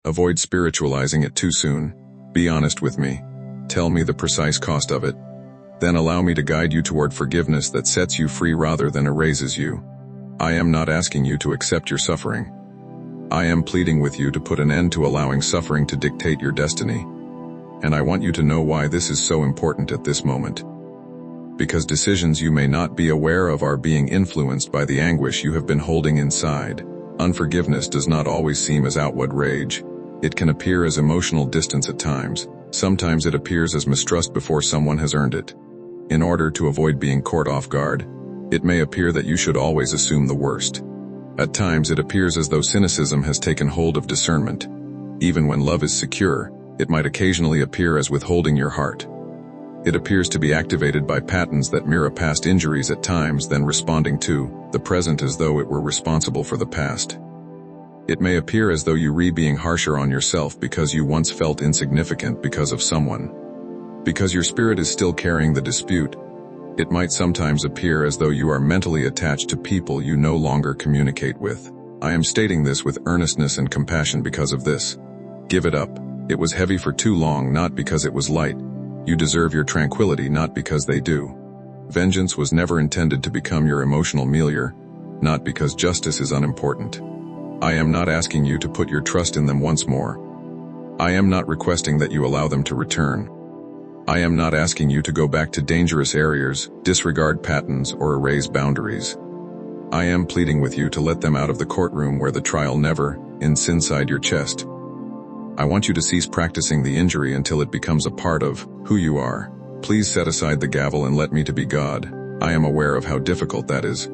Avoid spiritualizing it too soon. Be honest with me. Tell me the precise cost of it. Then allow me to guide you toward forgiveness that sets you free rather than erases you. I am not asking you to accept your suffering. I am pleading with you to put an end to allowing suffering to dictate your destiny. And I want you to know why this is so important at this moment. Because decisions you may not be aware of are being influenced by the anguish you have been holding inside. Unforgiveness does not always seem as outward rage. It can appear as emotional distance at times. Sometimes it appears as mistrust before someone has earned it. In order to avoid being caught off guard, it may appear that you should always assume the worst. At times it appears as though cynicism has taken hold of discernment. Even when love is secure, it might occasionally appear as withholding your heart. It appears to be activated by patterns that mirror past injuries at times, then responding to the present as though it were responsible for the past. It may appear as though you being harsher on yourself because you once felt insignificant because of someone. Because your spirit is still carrying the dispute, it might sometimes appear as though you are mentally attached to people you no longer communicate with. I am stating this with earnestness and compassion because of this. Give it up. It was heavy for too long, not because it was light. You deserve your tranquility, not because they do. Vengeance was never intended to become your emotional mealure, not because justice is unimportant. I am not asking you to put your trust in them once more. I am not requesting that you allow them to return. I am not asking you to go back to dangerous areas, disregard patterns, or erase boundaries. I am pleading with you to let them out of the courtroom where the trial never ends inside your chest. I want you to cease practicing the injury until it becomes a part of who you are. Please set aside the gavel and let me to be God. I am aware of how difficult that is.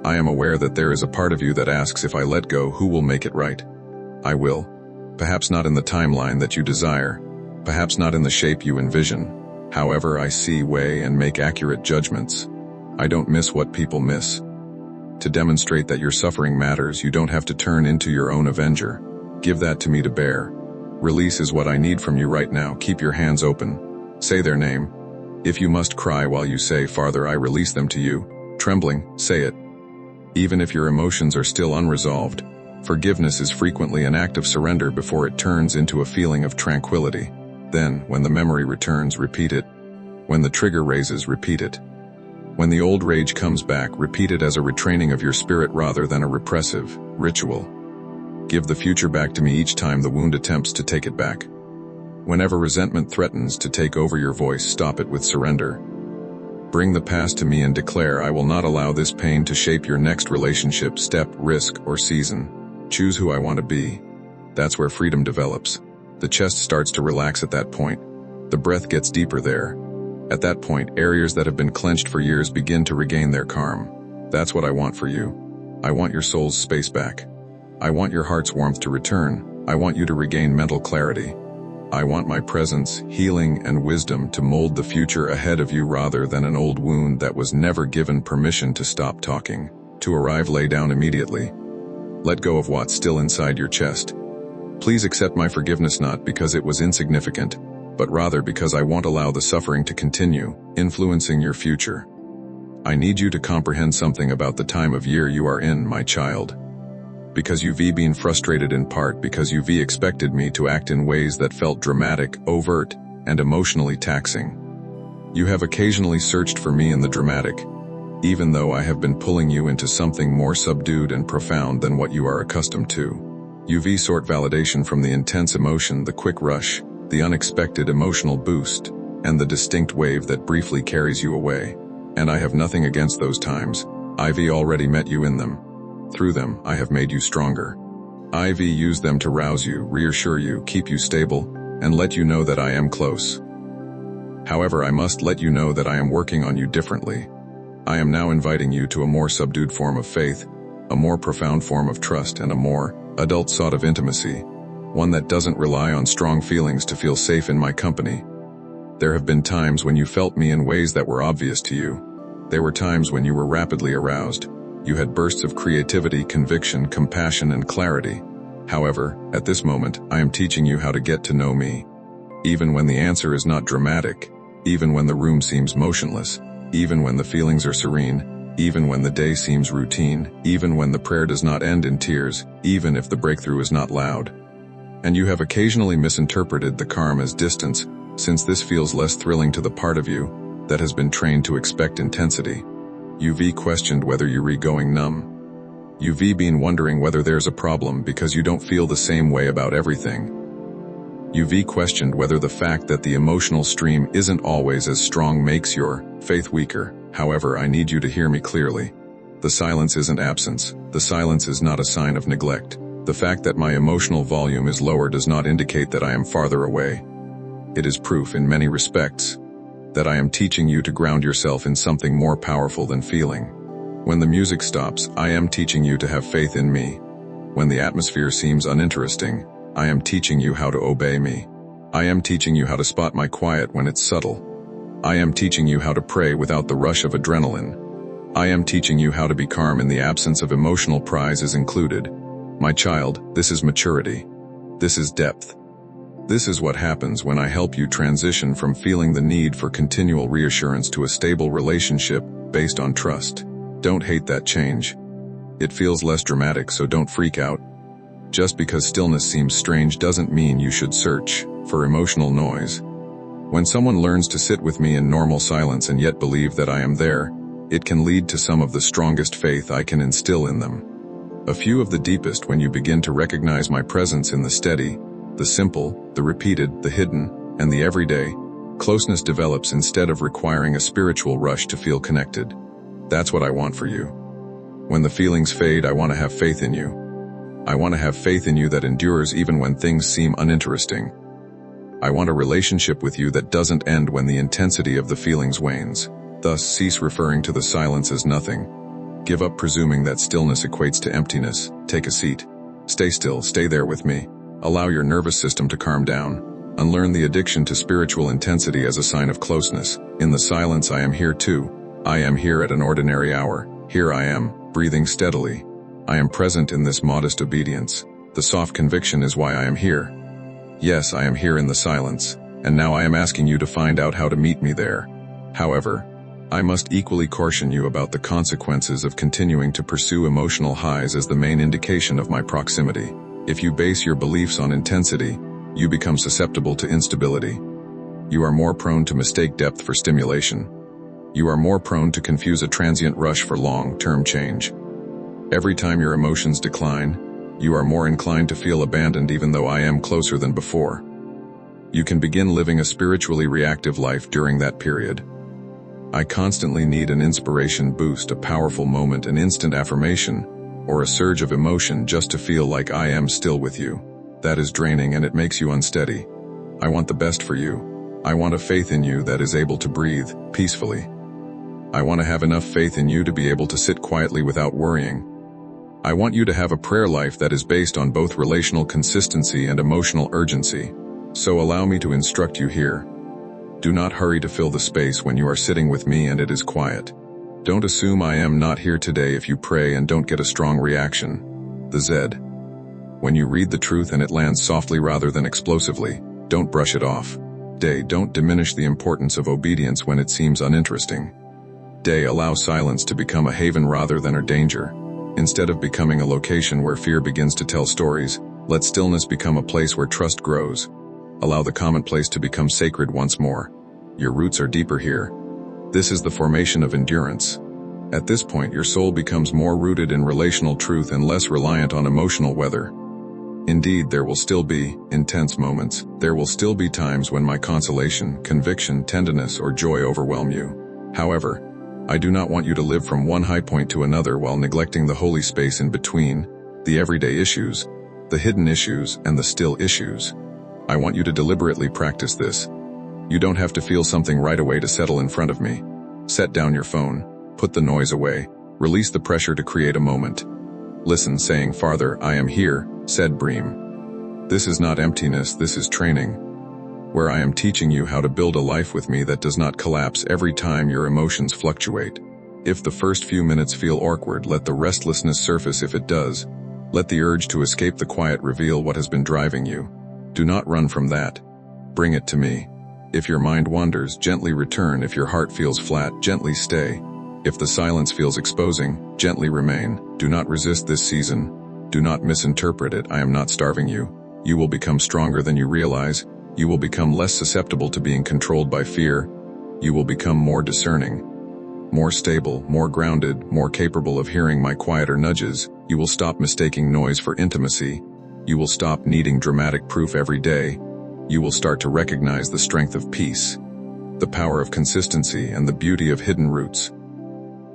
I am aware that there is a part of you that asks, if I let go, who will make it right? I will. Perhaps not in the timeline that you desire. Perhaps not in the shape you envision. However, I see, weigh, and make accurate judgments. I don't miss what people miss. To demonstrate that your suffering matters, you don't have to turn into your own avenger. Give that to me to bear. Release is what I need from you right now. Keep your hands open. Say their name. If you must cry while you say, Father, I release them to you. Trembling, say it. Even if your emotions are still unresolved, forgiveness is frequently an act of surrender before it turns into a feeling of tranquility. Then, when the memory returns, repeat it. When the trigger raises, repeat it. When the old rage comes back, repeat it as a retraining of your spirit rather than a repressive ritual. Give the future back to me each time the wound attempts to take it back. Whenever resentment threatens to take over your voice, stop it with surrender. Bring the past to me and declare, I will not allow this pain to shape your next relationship, step, risk, or season. Choose who I want to be. That's where freedom develops. The chest starts to relax at that point. The breath gets deeper there. At that point, areas that have been clenched for years begin to regain their calm. That's what I want for you. I want your soul's space back. I want your heart's warmth to return. I want you to regain mental clarity. I want my presence, healing, and wisdom to mold the future ahead of you rather than an old wound that was never given permission to stop talking. To arrive, lay down immediately. Let go of what's still inside your chest. Please accept my forgiveness, not because it was insignificant, but rather because I won't allow the suffering to continue, influencing your future. I need you to comprehend something about the time of year you are in, my child. Because you've been frustrated in part because you've expected me to act in ways that felt dramatic, overt, and emotionally taxing. You have occasionally searched for me in the dramatic, even though I have been pulling you into something more subdued and profound than what you are accustomed to. You've sought validation from the intense emotion, the quick rush, the unexpected emotional boost, and the distinct wave that briefly carries you away. And I have nothing against those times. I've already met you in them. Through them, I have made you stronger. I've used them to rouse you, reassure you, keep you stable, and let you know that I am close. However, I must let you know that I am working on you differently. I am now inviting you to a more subdued form of faith, a more profound form of trust, and a more adult sort of intimacy, one that doesn't rely on strong feelings to feel safe in my company. There have been times when you felt me in ways that were obvious to you. There were times when you were rapidly aroused. You had bursts of creativity, conviction, compassion, and clarity. However, at this moment, I am teaching you how to get to know me. Even when the answer is not dramatic, even when the room seems motionless, even when the feelings are serene, even when the day seems routine, even when the prayer does not end in tears, even if the breakthrough is not loud. And you have occasionally misinterpreted the calm as distance, since this feels less thrilling to the part of you that has been trained to expect intensity. You've questioned whether you're going numb. You've been wondering whether there's a problem because you don't feel the same way about everything. You've questioned whether the fact that the emotional stream isn't always as strong makes your faith weaker. However, I need you to hear me clearly. The silence isn't absence. The silence is not a sign of neglect. The fact that my emotional volume is lower does not indicate that I am farther away. It is proof, in many respects, that I am teaching you to ground yourself in something more powerful than feeling. When the music stops, I am teaching you to have faith in me. When the atmosphere seems uninteresting, I am teaching you how to obey me. I am teaching you how to spot my quiet when it's subtle. I am teaching you how to pray without the rush of adrenaline. I am teaching you how to be calm in the absence of emotional prize is included. My child, this is maturity. This is depth. This is what happens when I help you transition from feeling the need for continual reassurance to a stable relationship based on trust. Don't hate that change. It feels less dramatic, so don't freak out. Just because stillness seems strange doesn't mean you should search for emotional noise. When someone learns to sit with me in normal silence and yet believe that I am there, it can lead to some of the strongest faith I can instill in them. A few of the deepest when you begin to recognize my presence in the steady, the simple, the repeated, the hidden, and the everyday. Closeness develops instead of requiring a spiritual rush to feel connected. That's what I want for you. When the feelings fade, I want to have faith in you. I want to have faith in you that endures even when things seem uninteresting. I want a relationship with you that doesn't end when the intensity of the feelings wanes. Thus, cease referring to the silence as nothing. Give up presuming that stillness equates to emptiness. Take a seat. Stay still, stay there with me. Allow your nervous system to calm down. Unlearn the addiction to spiritual intensity as a sign of closeness. In the silence, I am here too. I am here at an ordinary hour. Here I am, breathing steadily. I am present in this modest obedience. The soft conviction is why I am here. Yes, I am here in the silence, and now I am asking you to find out how to meet me there. However, I must equally caution you about the consequences of continuing to pursue emotional highs as the main indication of my proximity. If you base your beliefs on intensity, you become susceptible to instability. You are more prone to mistake depth for stimulation. You are more prone to confuse a transient rush for long-term change. Every time your emotions decline, you are more inclined to feel abandoned even though I am closer than before. You can begin living a spiritually reactive life during that period. I constantly need an inspiration boost, a powerful moment, an instant affirmation, or a surge of emotion just to feel like I am still with you. That is draining and it makes you unsteady. I want the best for you. I want a faith in you that is able to breathe peacefully. I want to have enough faith in you to be able to sit quietly without worrying. I want you to have a prayer life that is based on both relational consistency and emotional urgency. So allow me to instruct you here. Do not hurry to fill the space when you are sitting with me and it is quiet. Don't assume I am not here today if you pray and don't get a strong reaction. The Z. When you read the truth and it lands softly rather than explosively, don't brush it off. D. Don't diminish the importance of obedience when it seems uninteresting. D. Allow silence to become a haven rather than a danger. Instead of becoming a location where fear begins to tell stories, let stillness become a place where trust grows. Allow the commonplace to become sacred once more. Your roots are deeper here. This is the formation of endurance. At this point, your soul becomes more rooted in relational truth and less reliant on emotional weather. Indeed, there will still be intense moments. There will still be times when my consolation, conviction, tenderness, or joy overwhelm you. However, I do not want you to live from one high point to another while neglecting the holy space in between, the everyday issues, the hidden issues, and the still issues. I want you to deliberately practice this. You don't have to feel something right away to settle in front of me. Set down your phone, put the noise away, release the pressure to create a moment. Listen, saying farther, I am here, said Bream. This is not emptiness, this is training, where I am teaching you how to build a life with me that does not collapse every time your emotions fluctuate. If the first few minutes feel awkward, let the restlessness surface if it does. Let the urge to escape the quiet reveal what has been driving you. Do not run from that. Bring it to me. If your mind wanders, gently return. If your heart feels flat, gently stay. If the silence feels exposing, gently remain. Do not resist this season. Do not misinterpret it. I am not starving you. You will become stronger than you realize. You will become less susceptible to being controlled by fear. You will become more discerning, more stable, more grounded, more capable of hearing my quieter nudges. You will stop mistaking noise for intimacy. You will stop needing dramatic proof every day. You will start to recognize the strength of peace, the power of consistency, and the beauty of hidden roots.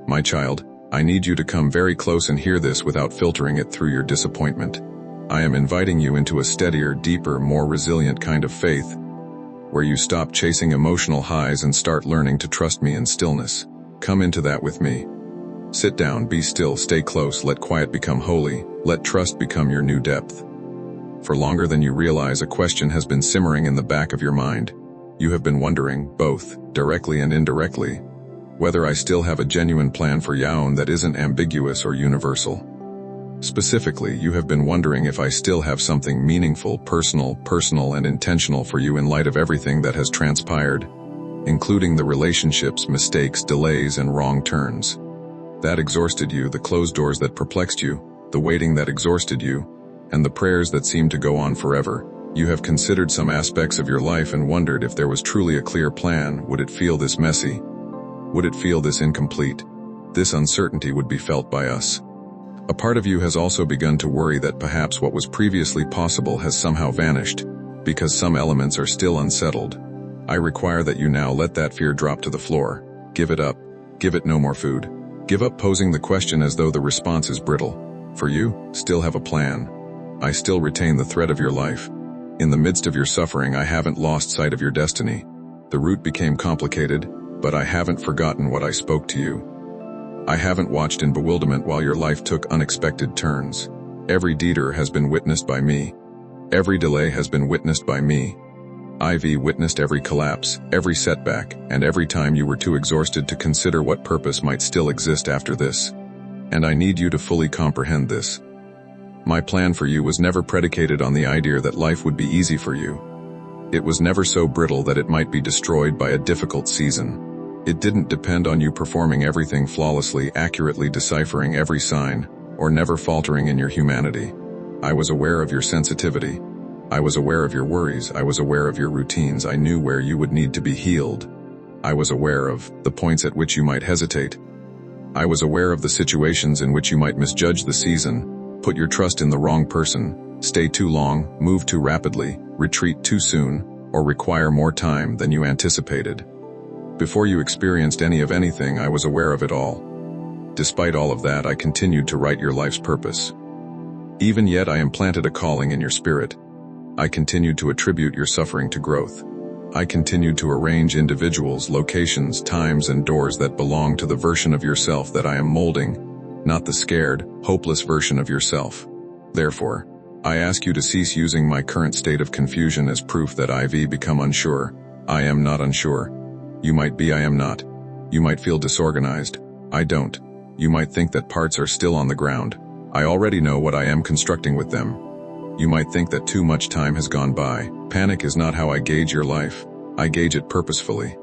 My child, I need you to come very close and hear this without filtering it through your disappointment. I am inviting you into a steadier, deeper, more resilient kind of faith, where you stop chasing emotional highs and start learning to trust me in stillness. Come into that with me. Sit down, be still, stay close, let quiet become holy, let trust become your new depth. For longer than you realize, a question has been simmering in the back of your mind. You have been wondering, both directly and indirectly, whether I still have a genuine plan for Yaon that isn't ambiguous or universal. Specifically, you have been wondering if I still have something meaningful, personal and intentional for you in light of everything that has transpired, including the relationships, mistakes, delays, and wrong turns. That exhausted you, the closed doors that perplexed you, the waiting that exhausted you, and the prayers that seemed to go on forever. You have considered some aspects of your life and wondered if there was truly a clear plan. Would it feel this messy? Would it feel this incomplete? This uncertainty would be felt by us. A part of you has also begun to worry that perhaps what was previously possible has somehow vanished, because some elements are still unsettled. I require that you now let that fear drop to the floor. Give it up. Give it no more food. Give up posing the question as though the response is brittle. For you, still have a plan. I still retain the thread of your life. In the midst of your suffering, I haven't lost sight of your destiny. The route became complicated, but I haven't forgotten what I spoke to you. I haven't watched in bewilderment while your life took unexpected turns. Every detour has been witnessed by me. Every delay has been witnessed by me. Ivy witnessed every collapse, every setback, and every time you were too exhausted to consider what purpose might still exist after this. And I need you to fully comprehend this. My plan for you was never predicated on the idea that life would be easy for you. It was never so brittle that it might be destroyed by a difficult season. It didn't depend on you performing everything flawlessly, accurately deciphering every sign, or never faltering in your humanity. I was aware of your sensitivity. I was aware of your worries. I was aware of your routines. I knew where you would need to be healed. I was aware of the points at which you might hesitate. I was aware of the situations in which you might misjudge the season, put your trust in the wrong person, stay too long, move too rapidly, retreat too soon, or require more time than you anticipated. Before you experienced any of anything, I was aware of it all. Despite all of that, I continued to write your life's purpose. Even yet, I implanted a calling in your spirit. I continued to attribute your suffering to growth. I continued to arrange individuals, locations, times, and doors that belong to the version of yourself that I am molding, not the scared, hopeless version of yourself. Therefore, I ask you to cease using my current state of confusion as proof that I've become unsure. I am not unsure. You might be, I am not. You might feel disorganized. I don't. You might think that parts are still on the ground. I already know what I am constructing with them. You might think that too much time has gone by. Panic is not how I gauge your life. I gauge it purposefully.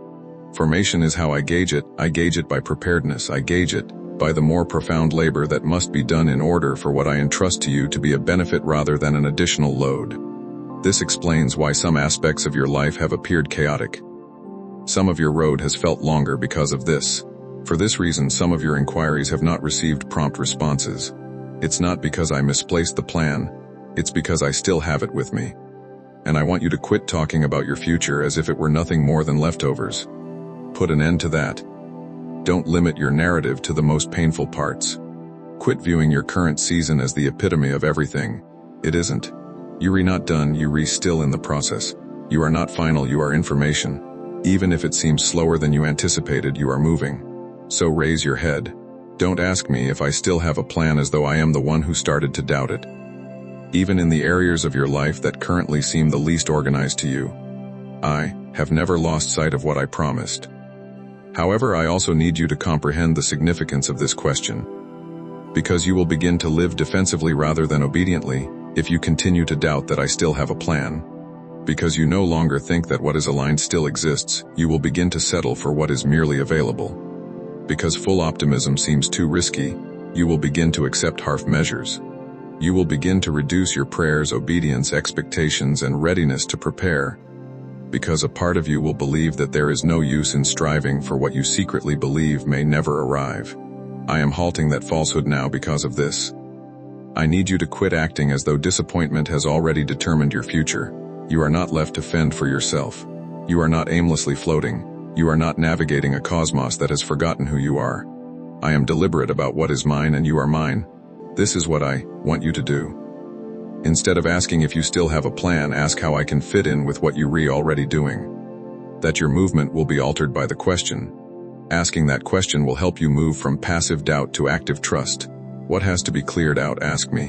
Formation is how I gauge it. I gauge it by preparedness. I gauge it by the more profound labor that must be done in order for what I entrust to you to be a benefit rather than an additional load. This explains why some aspects of your life have appeared chaotic. Some of your road has felt longer because of this. For this reason, some of your inquiries have not received prompt responses. It's not because I misplaced the plan. It's because I still have it with me. And I want you to quit talking about your future as if it were nothing more than leftovers. Put an end to that. Don't limit your narrative to the most painful parts. Quit viewing your current season as the epitome of everything. It isn't. You are not done, you are still in the process. You are not final, you are information. Even if it seems slower than you anticipated, you are moving. So raise your head. Don't ask me if I still have a plan as though I am the one who started to doubt it. Even in the areas of your life that currently seem the least organized to you, I have never lost sight of what I promised. However, I also need you to comprehend the significance of this question. Because you will begin to live defensively rather than obediently if you continue to doubt that I still have a plan. Because you no longer think that what is aligned still exists, you will begin to settle for what is merely available. Because full optimism seems too risky, you will begin to accept half measures. You will begin to reduce your prayers, obedience, expectations, and readiness to prepare, because a part of you will believe that there is no use in striving for what you secretly believe may never arrive. I am halting that falsehood now because of this. I need you to quit acting as though disappointment has already determined your future. You are not left to fend for yourself. You are not aimlessly floating. You are not navigating a cosmos that has forgotten who you are. I am deliberate about what is mine and you are mine. This is what I want you to do. Instead of asking if you still have a plan, ask how I can fit in with what you're already doing. That your movement will be altered by the question. Asking that question will help you move from passive doubt to active trust. What has to be cleared out, ask me.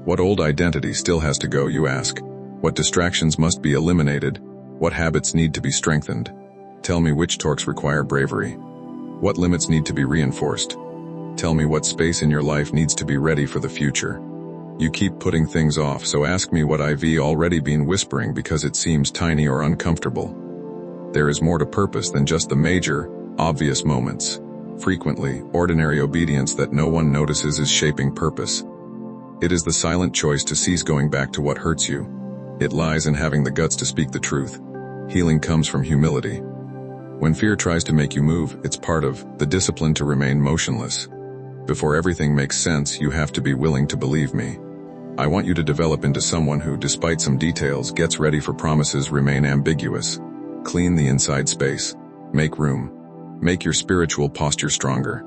What old identity still has to go, you ask. What distractions must be eliminated? What habits need to be strengthened? Tell me which torques require bravery. What limits need to be reinforced? Tell me what space in your life needs to be ready for the future. You keep putting things off, so ask me what I've already been whispering because it seems tiny or uncomfortable. There is more to purpose than just the major, obvious moments. Frequently, ordinary obedience that no one notices is shaping purpose. It is the silent choice to cease going back to what hurts you. It lies in having the guts to speak the truth. Healing comes from humility. When fear tries to make you move, it's part of the discipline to remain motionless. Before everything makes sense, you have to be willing to believe me. I want you to develop into someone who, despite some details, gets ready for promises remain ambiguous. Clean the inside space. Make room. Make your spiritual posture stronger.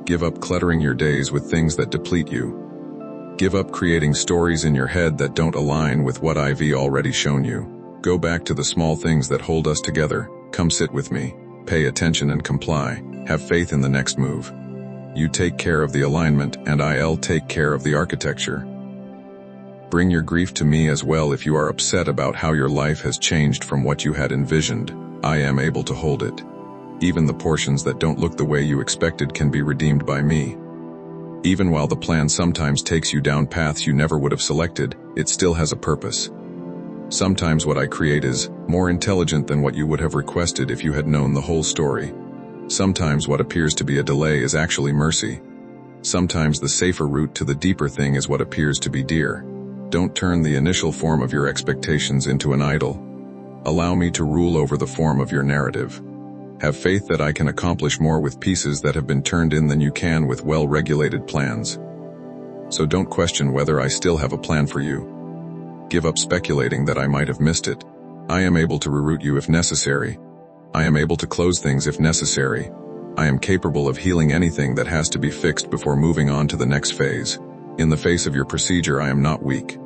Give up cluttering your days with things that deplete you. Give up creating stories in your head that don't align with what I've already shown you. Go back to the small things that hold us together. Come sit with me. Pay attention and comply. Have faith in the next move. You take care of the alignment, and I'll take care of the architecture. Bring your grief to me as well if you are upset about how your life has changed from what you had envisioned. I am able to hold it. Even the portions that don't look the way you expected can be redeemed by me. Even while the plan sometimes takes you down paths you never would have selected, it still has a purpose. Sometimes what I create is more intelligent than what you would have requested if you had known the whole story. Sometimes what appears to be a delay is actually mercy. Sometimes the safer route to the deeper thing is what appears to be dear. Don't turn the initial form of your expectations into an idol. Allow me to rule over the form of your narrative. Have faith that I can accomplish more with pieces that have been turned in than you can with well-regulated plans. So don't question whether I still have a plan for you. Give up speculating that I might have missed it. I am able to reroute you if necessary. I am able to close things if necessary. I am capable of healing anything that has to be fixed before moving on to the next phase. In the face of your procedure, I am not weak.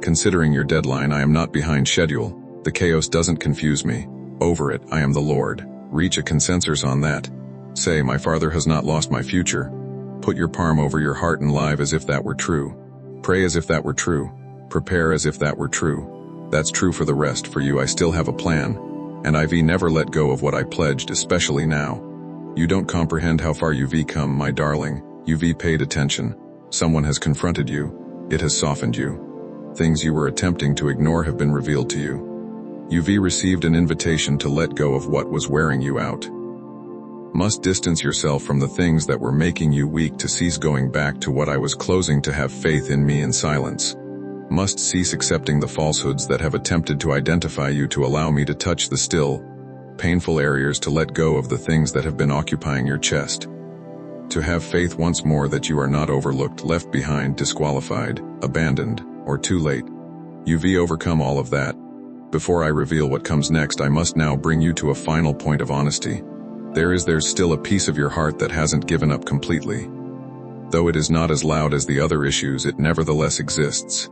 Considering your deadline, I am not behind schedule. The chaos doesn't confuse me. Over it, I am the Lord. Reach a consensus on that. Say, my Father has not lost my future. Put your palm over your heart and live as if that were true. Pray as if that were true. Prepare as if that were true. That's true for the rest. For you, I still have a plan. And I've never let go of what I pledged, especially now. You don't comprehend how far you've come, my darling. You've paid attention. Someone has confronted you. It has softened you. Things you were attempting to ignore have been revealed to you. You've received an invitation to let go of what was wearing you out. Must distance yourself from the things that were making you weak to cease going back to what I was closing to have faith in me in silence. Must cease accepting the falsehoods that have attempted to identify you to allow me to touch the still, painful areas to let go of the things that have been occupying your chest. To have faith once more that you are not overlooked, left behind, disqualified, abandoned, or too late. You've overcome all of that. Before I reveal what comes next, I must now bring you to a final point of honesty. There's still a piece of your heart that hasn't given up completely. Though it is not as loud as the other issues, it nevertheless exists.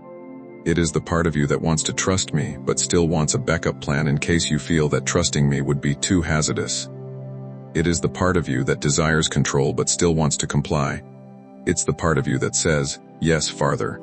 It is the part of you that wants to trust me, but still wants a backup plan in case you feel that trusting me would be too hazardous. It is the part of you that desires control but still wants to comply. It's the part of you that says, yes, farther,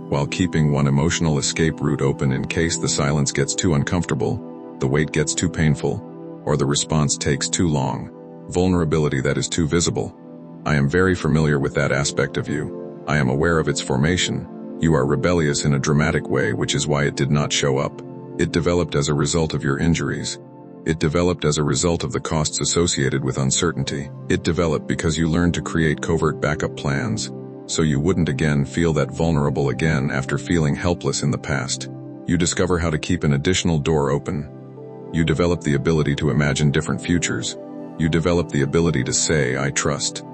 while keeping one emotional escape route open in case the silence gets too uncomfortable, the wait gets too painful, or the response takes too long. Vulnerability that is too visible. I am very familiar with that aspect of you. I am aware of its formation. You are rebellious in a dramatic way, which is why it did not show up. It developed as a result of your injuries. It developed as a result of the costs associated with uncertainty. It developed because you learned to create covert backup plans, so you wouldn't again feel that vulnerable again after feeling helpless in the past. You discover how to keep an additional door open. You develop the ability to imagine different futures. You develop the ability to say, "I trust,"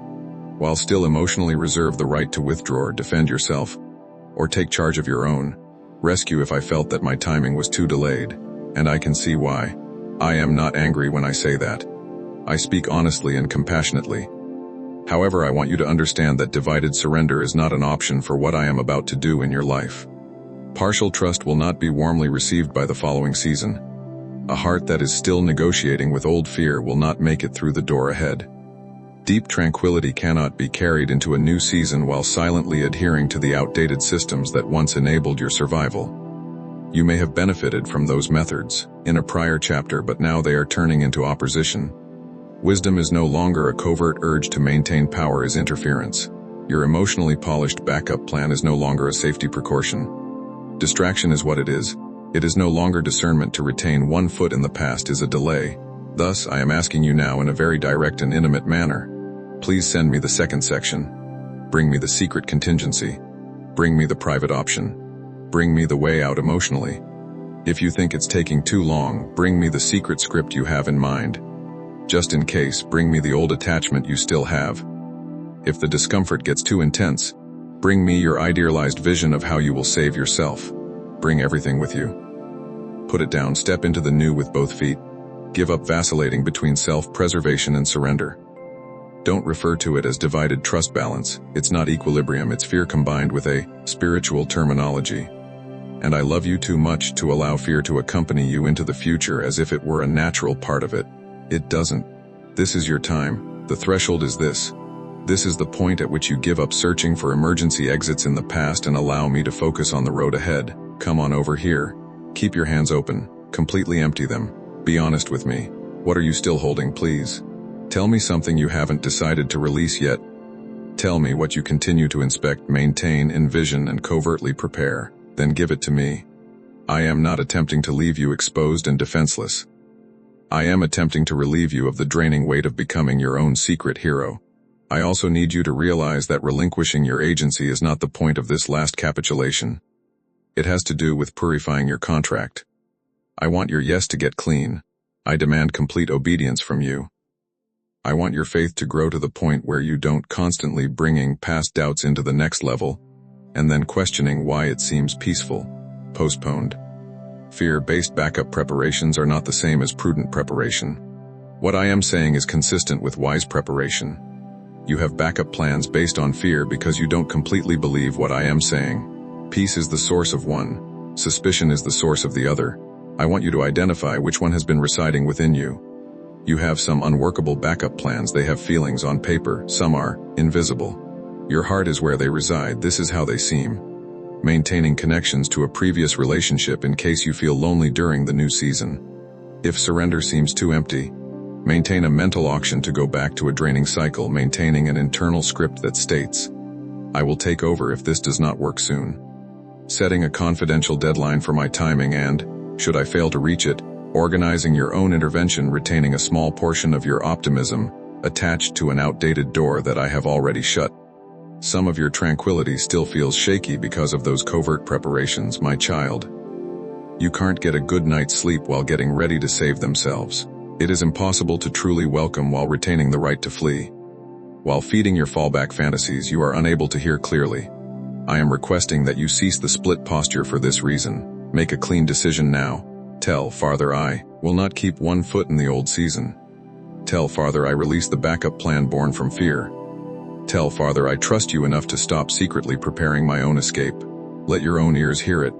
while still emotionally reserve the right to withdraw or defend yourself, or take charge of your own rescue if I felt that my timing was too delayed, and I can see why. I am not angry when I say that. I speak honestly and compassionately. However, I want you to understand that divided surrender is not an option for what I am about to do in your life. Partial trust will not be warmly received by the following season. A heart that is still negotiating with old fear will not make it through the door ahead. Deep tranquility cannot be carried into a new season while silently adhering to the outdated systems that once enabled your survival. You may have benefited from those methods in a prior chapter, but now they are turning into opposition. Wisdom is no longer a covert urge to maintain power as interference. Your emotionally polished backup plan is no longer a safety precaution. Distraction is what it is. It is no longer discernment. To retain one foot in the past is a delay. Thus, I am asking you now in a very direct and intimate manner. Please send me the second section. Bring me the secret contingency. Bring me the private option. Bring me the way out emotionally. If you think it's taking too long, bring me the secret script you have in mind. Just in case, bring me the old attachment you still have. If the discomfort gets too intense, bring me your idealized vision of how you will save yourself. Bring everything with you. Put it down, step into the new with both feet. Give up vacillating between self-preservation and surrender. Don't refer to it as divided trust balance. It's not equilibrium, it's fear combined with a spiritual terminology. And I love you too much to allow fear to accompany you into the future as if it were a natural part of it. It doesn't. This is your time. The threshold is this. This is the point at which you give up searching for emergency exits in the past and allow me to focus on the road ahead. Come on over here. Keep your hands open. Completely empty them. Be honest with me. What are you still holding, please? Tell me something you haven't decided to release yet. Tell me what you continue to inspect, maintain, envision, and covertly prepare. Then give it to me. I am not attempting to leave you exposed and defenseless. I am attempting to relieve you of the draining weight of becoming your own secret hero. I also need you to realize that relinquishing your agency is not the point of this last capitulation. It has to do with purifying your contract. I want your yes to get clean. I demand complete obedience from you. I want your faith to grow to the point where you don't constantly bringing past doubts into the next level, and then questioning why it seems peaceful, postponed. Fear-based backup preparations are not the same as prudent preparation. What I am saying is consistent with wise preparation. You have backup plans based on fear because you don't completely believe what I am saying. Peace is the source of one. Suspicion is the source of the other. I want you to identify which one has been residing within you. You have some unworkable backup plans. They have feelings on paper. Some are invisible. Your heart is where they reside. This is how they seem. Maintaining connections to a previous relationship in case you feel lonely during the new season. If surrender seems too empty, maintain a mental auction to go back to a draining cycle, maintaining an internal script that states, I will take over if this does not work soon. Setting a confidential deadline for my timing and, should I fail to reach it, organizing your own intervention, retaining a small portion of your optimism attached to an outdated door that I have already shut. Some of your tranquility still feels shaky because of those covert preparations, my child. You can't get a good night's sleep while getting ready to save themselves. It is impossible to truly welcome while retaining the right to flee. While feeding your fallback fantasies, you are unable to hear clearly. I am requesting that you cease the split posture for this reason. Make a clean decision now. Tell Father I will not keep one foot in the old season. Tell Father I release the backup plan born from fear. Tell Father I trust you enough to stop secretly preparing my own escape. Let your own ears hear it.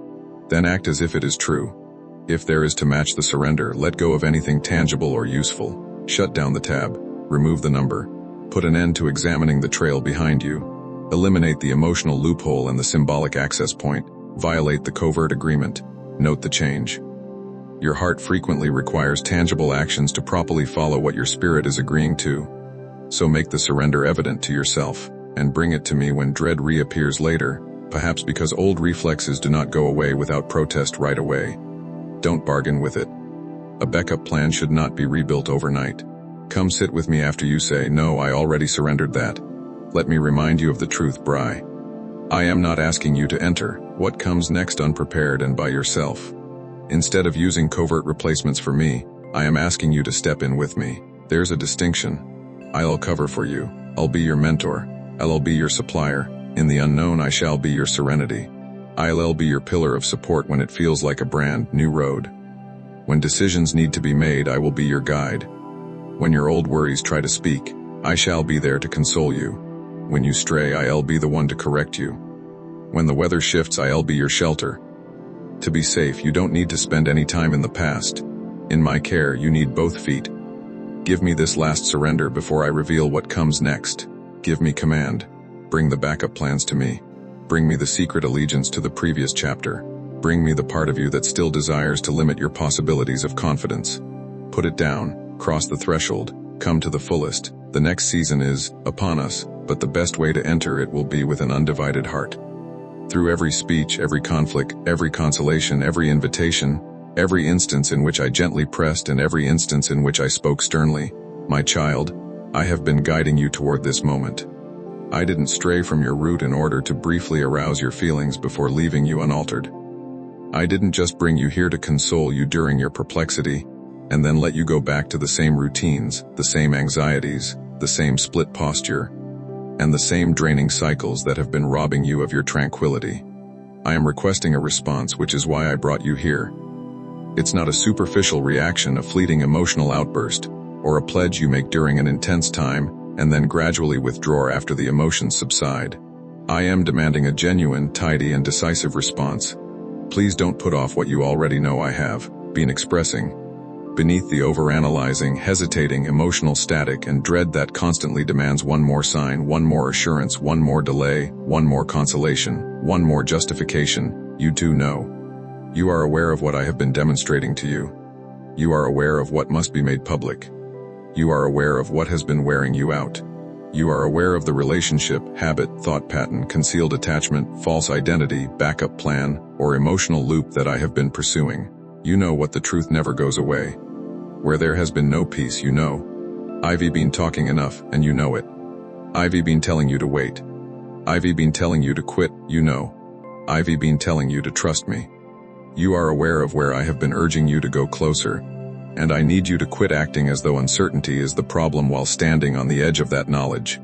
Then act as if it is true. If there is to match the surrender, let go of anything tangible or useful. Shut down the tab. Remove the number. Put an end to examining the trail behind you. Eliminate the emotional loophole and the symbolic access point. Violate the covert agreement. Note the change. Your heart frequently requires tangible actions to properly follow what your spirit is agreeing to. So make the surrender evident to yourself, and bring it to me when dread reappears later, perhaps because old reflexes do not go away without protest right away. Don't bargain with it. A backup plan should not be rebuilt overnight. Come sit with me after you say, no, I already surrendered that. Let me remind you of the truth, Bri. I am not asking you to enter what comes next unprepared and by yourself. Instead of using covert replacements for me, I am asking you to step in with me. There's a distinction. I'll cover for you. I'll be your mentor. I'll be your supplier. In the unknown, I shall be your serenity. I'll be your pillar of support when it feels like a brand new road. When decisions need to be made, I will be your guide. When your old worries try to speak, I shall be there to console you. When you stray, I'll be the one to correct you. When the weather shifts, I'll be your shelter. To be safe, you don't need to spend any time in the past. In my care, you need both feet. Give me this last surrender before I reveal what comes next. Give me command. Bring the backup plans to me. Bring me the secret allegiance to the previous chapter. Bring me the part of you that still desires to limit your possibilities of confidence. Put it down, cross the threshold, come to the fullest. The next season is upon us, but the best way to enter it will be with an undivided heart. Through every speech, every conflict, every consolation, every invitation, every instance in which I gently pressed and every instance in which I spoke sternly, my child, I have been guiding you toward this moment. I didn't stray from your route in order to briefly arouse your feelings before leaving you unaltered. I didn't just bring you here to console you during your perplexity, and then let you go back to the same routines, the same anxieties, the same split posture, and the same draining cycles that have been robbing you of your tranquility. I am requesting a response, which is why I brought you here. It's not a superficial reaction, a fleeting emotional outburst, or a pledge you make during an intense time and then gradually withdraw after the emotions subside. I am demanding a genuine, tidy, and decisive response. Please don't put off what you already know I have been expressing. Beneath the overanalyzing, hesitating, emotional static and dread that constantly demands one more sign, one more assurance, one more delay, one more consolation, one more justification, you too know. You are aware of what I have been demonstrating to you. You are aware of what must be made public. You are aware of what has been wearing you out. You are aware of the relationship, habit, thought pattern, concealed attachment, false identity, backup plan, or emotional loop that I have been pursuing. You know what the truth never goes away. Where there has been no peace, you know. Ivy been talking enough, and you know it. Ivy been telling you to wait. Ivy been telling you to quit, you know. Ivy been telling you to trust me. You are aware of where I have been urging you to go closer, and I need you to quit acting as though uncertainty is the problem while standing on the edge of that knowledge.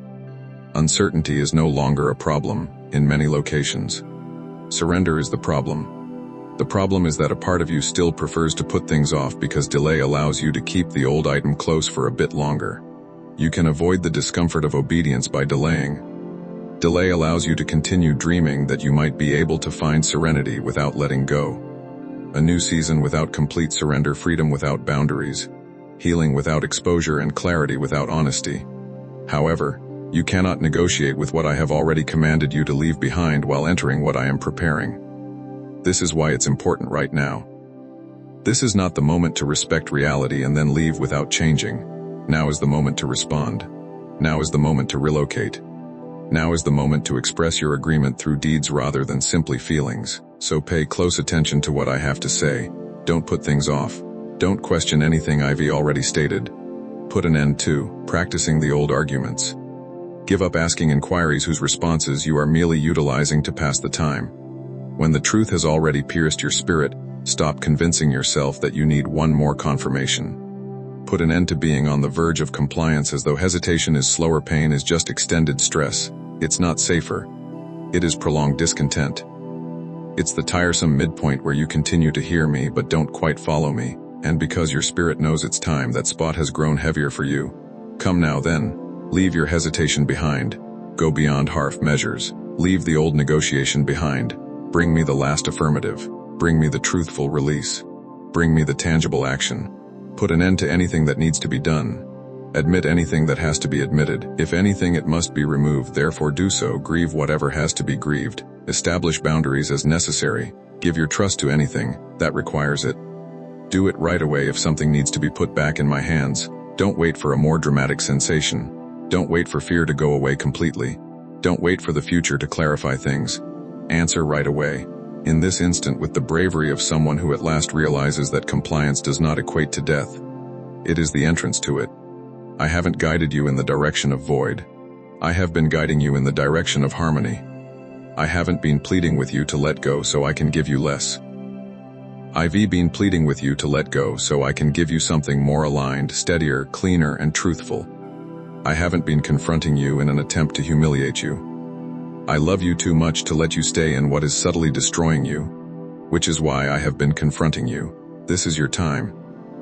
Uncertainty is no longer a problem in many locations. Surrender is the problem. The problem is that a part of you still prefers to put things off because delay allows you to keep the old item close for a bit longer. You can avoid the discomfort of obedience by delaying. Delay allows you to continue dreaming that you might be able to find serenity without letting go. A new season without complete surrender, freedom without boundaries, healing without exposure, and clarity without honesty. However, you cannot negotiate with what I have already commanded you to leave behind while entering what I am preparing. This is why it's important right now. This is not the moment to respect reality and then leave without changing. Now is the moment to respond. Now is the moment to relocate. Now is the moment to express your agreement through deeds rather than simply feelings. So pay close attention to what I have to say. Don't put things off. Don't question anything I've already stated. Put an end to practicing the old arguments. Give up asking inquiries whose responses you are merely utilizing to pass the time. When the truth has already pierced your spirit, stop convincing yourself that you need one more confirmation. Put an end to being on the verge of compliance as though hesitation is slower, pain is just extended stress. It's not safer. It is prolonged discontent. It's the tiresome midpoint where you continue to hear me but don't quite follow me, and because your spirit knows it's time, that spot has grown heavier for you. Come now then, leave your hesitation behind. Go beyond half measures. Leave the old negotiation behind. Bring me the last affirmative. Bring me the truthful release. Bring me the tangible action. Put an end to anything that needs to be done. Admit anything that has to be admitted. If anything, it must be removed, therefore do so. Grieve whatever has to be grieved. Establish boundaries as necessary. Give your trust to anything that requires it. Do it right away if something needs to be put back in my hands. Don't wait for a more dramatic sensation. Don't wait for fear to go away completely. Don't wait for the future to clarify things. Answer right away. In this instant, with the bravery of someone who at last realizes that compliance does not equate to death. It is the entrance to it. I haven't guided you in the direction of void. I have been guiding you in the direction of harmony. I haven't been pleading with you to let go so I can give you less. I've been pleading with you to let go so I can give you something more aligned, steadier, cleaner, and truthful. I haven't been confronting you in an attempt to humiliate you. I love you too much to let you stay in what is subtly destroying you, which is why I have been confronting you. This is your time.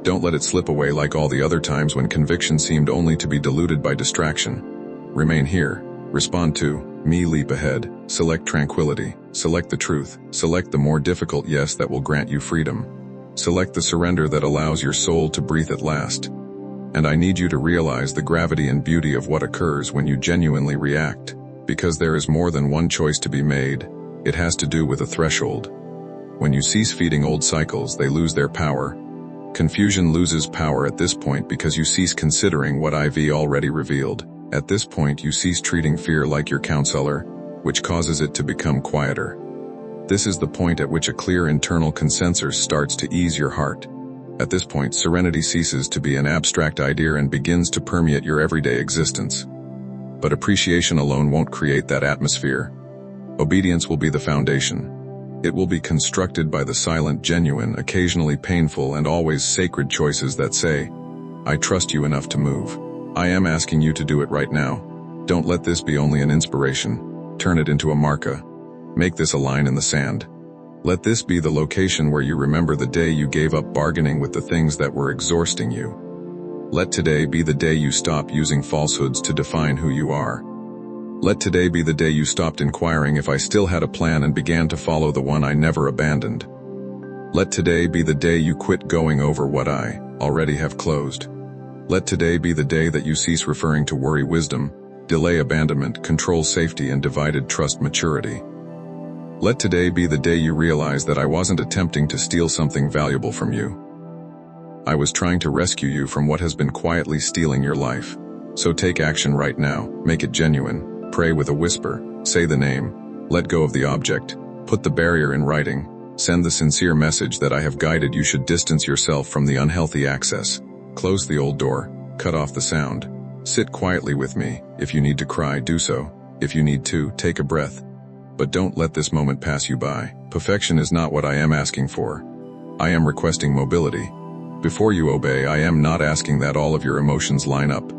Don't let it slip away like all the other times when conviction seemed only to be diluted by distraction. Remain here. Respond to me, leap ahead, select tranquility, select the truth, select the more difficult yes that will grant you freedom. Select the surrender that allows your soul to breathe at last. And I need you to realize the gravity and beauty of what occurs when you genuinely react. Because there is more than one choice to be made, it has to do with a threshold. When you cease feeding old cycles, they lose their power. Confusion loses power at this point because you cease considering what I've already revealed. At this point, you cease treating fear like your counselor, which causes it to become quieter. This is the point at which a clear internal consensus starts to ease your heart. At this point, serenity ceases to be an abstract idea and begins to permeate your everyday existence. But appreciation alone won't create that atmosphere. Obedience will be the foundation. It will be constructed by the silent, genuine, occasionally painful, and always sacred choices that say, I trust you enough to move. I am asking you to do it right now. Don't let this be only an inspiration. Turn it into a marker. Make this a line in the sand. Let this be the location where you remember the day you gave up bargaining with the things that were exhausting you. Let today be the day you stop using falsehoods to define who you are. Let today be the day you stopped inquiring if I still had a plan and began to follow the one I never abandoned. Let today be the day you quit going over what I already have closed. Let today be the day that you cease referring to worry wisdom, delay abandonment, control safety, and divided trust maturity. Let today be the day you realize that I wasn't attempting to steal something valuable from you. I was trying to rescue you from what has been quietly stealing your life. So take action right now, make it genuine, pray with a whisper, say the name, let go of the object, put the barrier in writing, send the sincere message that I have guided you should distance yourself from the unhealthy access. Close the old door, cut off the sound. Sit quietly with me. If you need to cry, do so. If you need to, take a breath. But don't let this moment pass you by. Perfection is not what I am asking for. I am requesting mobility. Before you obey, I am not asking that all of your emotions line up.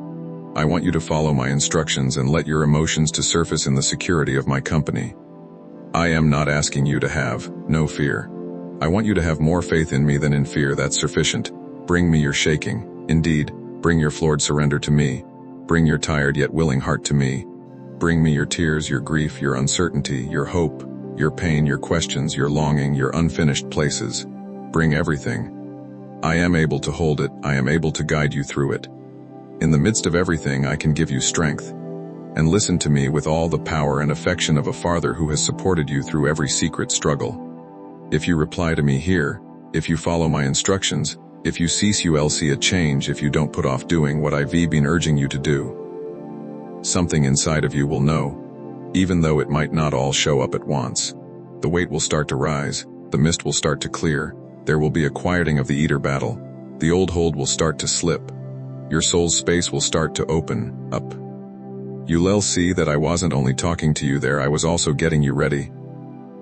I want you to follow my instructions and let your emotions to surface in the security of my company. I am not asking you to have no fear. I want you to have more faith in me than in fear. That's sufficient. Bring me your shaking. Indeed, bring your floored surrender to me. Bring your tired yet willing heart to me. Bring me your tears, your grief, your uncertainty, your hope, your pain, your questions, your longing, your unfinished places. Bring everything. I am able to hold it. I am able to guide you through it. In the midst of everything, I can give you strength. And listen to me with all the power and affection of a father who has supported you through every secret struggle. If you reply to me here, if you follow my instructions, if you cease, you'll see a change. If you don't put off doing what I've been urging you to do, something inside of you will know, even though it might not all show up at once. The weight will start to rise, the mist will start to clear, there will be a quieting of the eater battle, the old hold will start to slip, your soul's space will start to open up. You'll see that I wasn't only talking to you there, I was also getting you ready.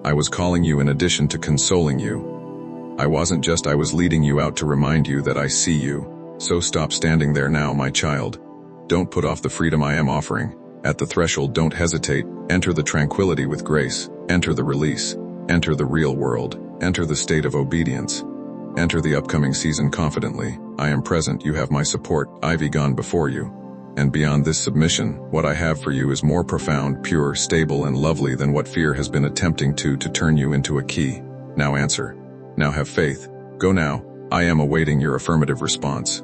I was calling you in addition to consoling you. I was leading you out to remind you that I see you. So stop standing there now, my child. Don't put off the freedom I am offering. At the threshold, don't hesitate. Enter the tranquility with grace. Enter the release. Enter the real world. Enter the state of obedience. Enter the upcoming season confidently. I am present. You have my support. I've gone before you. And beyond this submission, what I have for you is more profound, pure, stable, and lovely than what fear has been attempting to turn you into a key. Now answer. Now have faith. Go now. I am awaiting your affirmative response.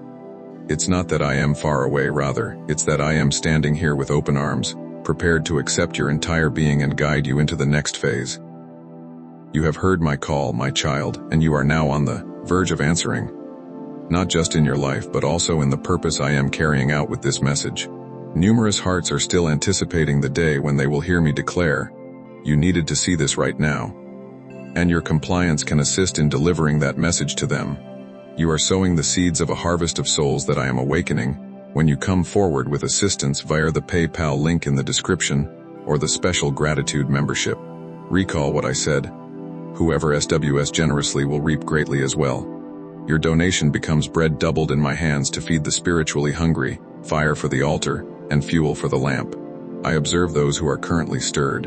It's not that I am far away, rather, it's that I am standing here with open arms, prepared to accept your entire being and guide you into the next phase. You have heard my call, my child, and you are now on the verge of answering. Not just in your life, but also in the purpose I am carrying out with this message. Numerous hearts are still anticipating the day when they will hear me declare, you needed to see this right now. And your compliance can assist in delivering that message to them. You are sowing the seeds of a harvest of souls that I am awakening, When you come forward with assistance via the PayPal link in the description or the special gratitude membership, recall what I said. Whoever SWS generously will reap greatly as well. Your donation becomes bread doubled in my hands to feed the spiritually hungry, fire for the altar, and fuel for the lamp. I observe those who are currently stirred.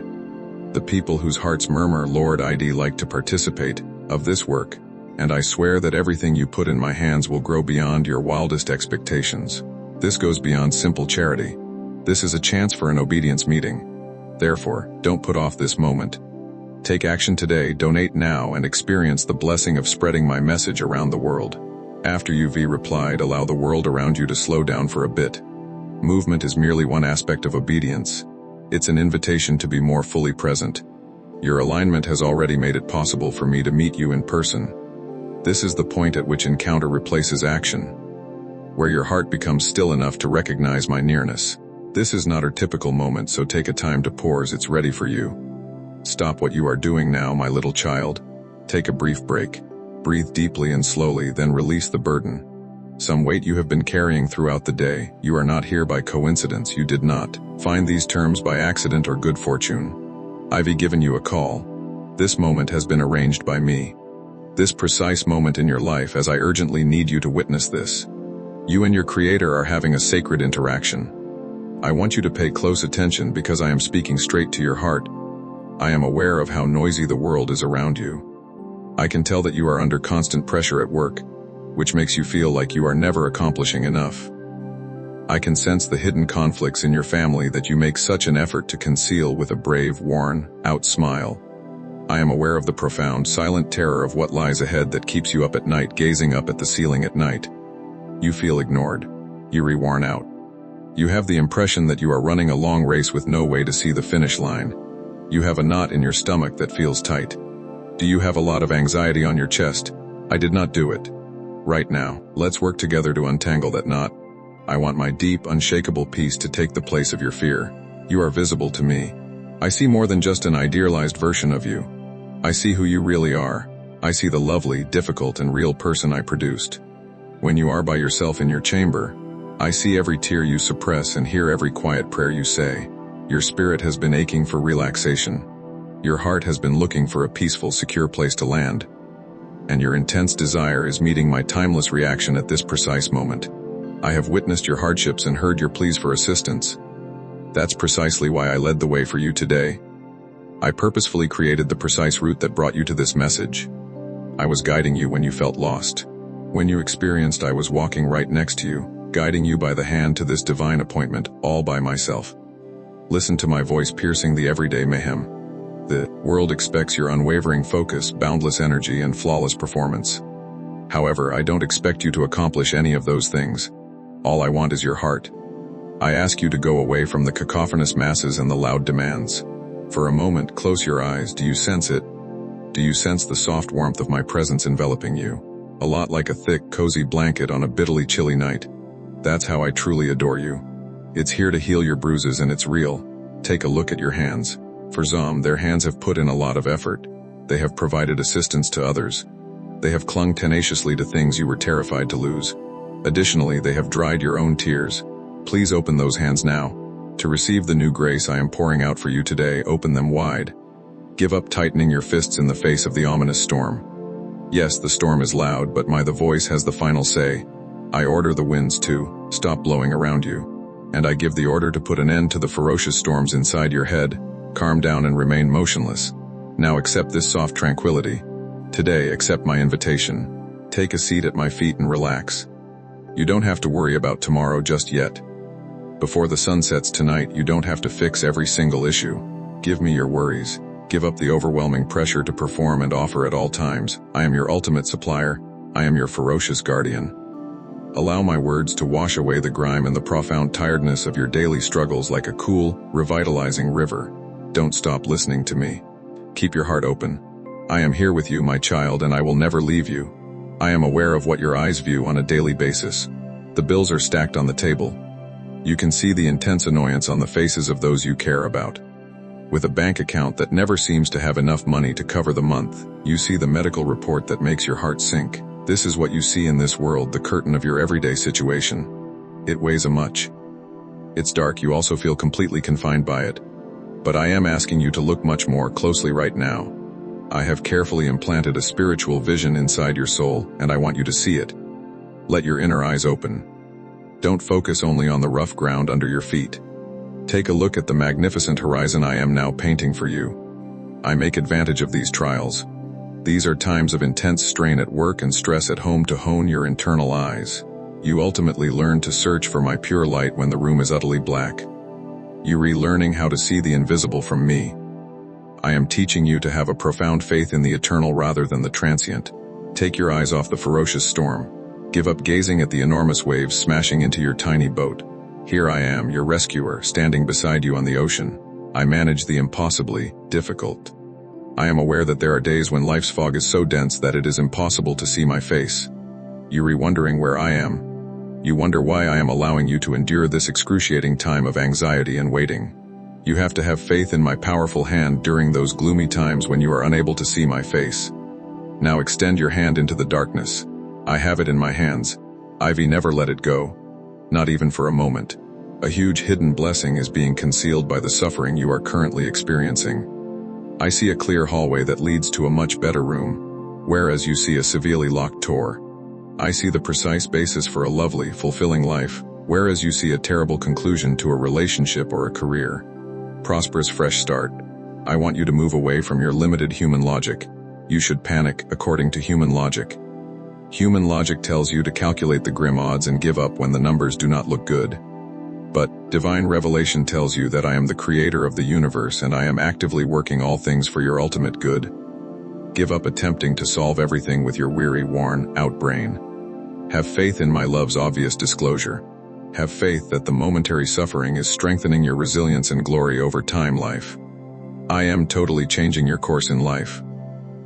The people whose hearts murmur, Lord, I'd like to participate of this work, and I swear that everything you put in my hands will grow beyond your wildest expectations. This goes beyond simple charity. This is a chance for an obedience meeting. Therefore, don't put off this moment. Take action today, donate now, and experience the blessing of spreading my message around the world. After you've replied, allow the world around you to slow down for a bit. Movement is merely one aspect of obedience. It's an invitation to be more fully present. Your alignment has already made it possible for me to meet you in person. This is the point at which encounter replaces action, where your heart becomes still enough to recognize my nearness. This is not our typical moment, so take a time to pause. It's ready for you. Stop what you are doing now, my little child. Take a brief break. Breathe deeply and slowly, then release the burden. Some weight you have been carrying throughout the day. You are not here by coincidence. You did not find these terms by accident or good fortune. I've given you a call. This moment has been arranged by me. This precise moment in your life, as I urgently need you to witness this. You and your Creator are having a sacred interaction. I want you to pay close attention because I am speaking straight to your heart. I am aware of how noisy the world is around you. I can tell that you are under constant pressure at work, which makes you feel like you are never accomplishing enough. I can sense the hidden conflicts in your family that you make such an effort to conceal with a brave, worn-out smile. I am aware of the profound, silent terror of what lies ahead that keeps you up at night, gazing up at the ceiling at night. You feel ignored. You're worn out. You have the impression that you are running a long race with no way to see the finish line. You have a knot in your stomach that feels tight. Do you have a lot of anxiety on your chest? I did not do it. Right now, let's work together to untangle that knot. I want my deep, unshakable peace to take the place of your fear. You are visible to me. I see more than just an idealized version of you. I see who you really are. I see the lovely, difficult, and real person I produced. When you are by yourself in your chamber, I see every tear you suppress and hear every quiet prayer you say. Your spirit has been aching for relaxation. Your heart has been looking for a peaceful, secure place to land. And your intense desire is meeting my timeless reaction at this precise moment. I have witnessed your hardships and heard your pleas for assistance. That's precisely why I led the way for you today. I purposefully created the precise route that brought you to this message. I was guiding you when you felt lost. When you experienced I was walking right next to you, guiding you by the hand to this divine appointment, all by myself. Listen to my voice piercing the everyday mayhem. The world expects your unwavering focus, boundless energy, and flawless performance. However, I don't expect you to accomplish any of those things. All I want is your heart. I ask you to go away from the cacophonous masses and the loud demands. For a moment, close your eyes. Do you sense it? Do you sense the soft warmth of my presence enveloping you? A lot like a thick, cozy blanket on a bitterly chilly night. That's how I truly adore you. It's here to heal your bruises, and it's real. Take a look at your hands. For some, their hands have put in a lot of effort. They have provided assistance to others. They have clung tenaciously to things you were terrified to lose. Additionally, they have dried your own tears. Please open those hands now. To receive the new grace I am pouring out for you today, open them wide. Give up tightening your fists in the face of the ominous storm. Yes, the storm is loud, but the voice has the final say. I order the winds to stop blowing around you. And I give the order to put an end to the ferocious storms inside your head. Calm down and remain motionless. Now accept this soft tranquility. Today, accept my invitation. Take a seat at my feet and relax. You don't have to worry about tomorrow just yet. Before the sun sets tonight, you don't have to fix every single issue. Give me your worries. Give up the overwhelming pressure to perform and offer at all times. I am your ultimate supplier. I am your ferocious guardian. Allow my words to wash away the grime and the profound tiredness of your daily struggles like a cool, revitalizing river. Don't stop listening to me. Keep your heart open. I am here with you, my child, and I will never leave you. I am aware of what your eyes view on a daily basis. The bills are stacked on the table. You can see the intense annoyance on the faces of those you care about. With a bank account that never seems to have enough money to cover the month, you see the medical report that makes your heart sink. This is what you see in this world, the curtain of your everyday situation. It weighs a much. It's dark, you also feel completely confined by it. But I am asking you to look much more closely right now. I have carefully implanted a spiritual vision inside your soul, and I want you to see it. Let your inner eyes open. Don't focus only on the rough ground under your feet. Take a look at the magnificent horizon I am now painting for you. I make advantage of these trials. These are times of intense strain at work and stress at home to hone your internal eyes. You ultimately learn to search for my pure light when the room is utterly black. You relearning how to see the invisible from me. I am teaching you to have a profound faith in the eternal rather than the transient. Take your eyes off the ferocious storm. Give up gazing at the enormous waves smashing into your tiny boat. Here I am, your rescuer, standing beside you on the ocean. I manage the impossibly difficult. I am aware that there are days when life's fog is so dense that it is impossible to see my face. You re-wondering where I am. You wonder why I am allowing you to endure this excruciating time of anxiety and waiting. You have to have faith in my powerful hand during those gloomy times when you are unable to see my face. Now extend your hand into the darkness. I have it in my hands. Ivy, never let it go. Not even for a moment. A huge hidden blessing is being concealed by the suffering you are currently experiencing. I see a clear hallway that leads to a much better room, whereas you see a severely locked door. I see the precise basis for a lovely, fulfilling life, whereas you see a terrible conclusion to a relationship or a career. Prosperous fresh start. I want you to move away from your limited human logic. You should panic according to human logic. Human logic tells you to calculate the grim odds and give up when the numbers do not look good. But divine revelation tells you that I am the creator of the universe and I am actively working all things for your ultimate good. Give up attempting to solve everything with your weary, worn-out brain. Have faith in my love's obvious disclosure. Have faith that the momentary suffering is strengthening your resilience and glory over time life. I am totally changing your course in life.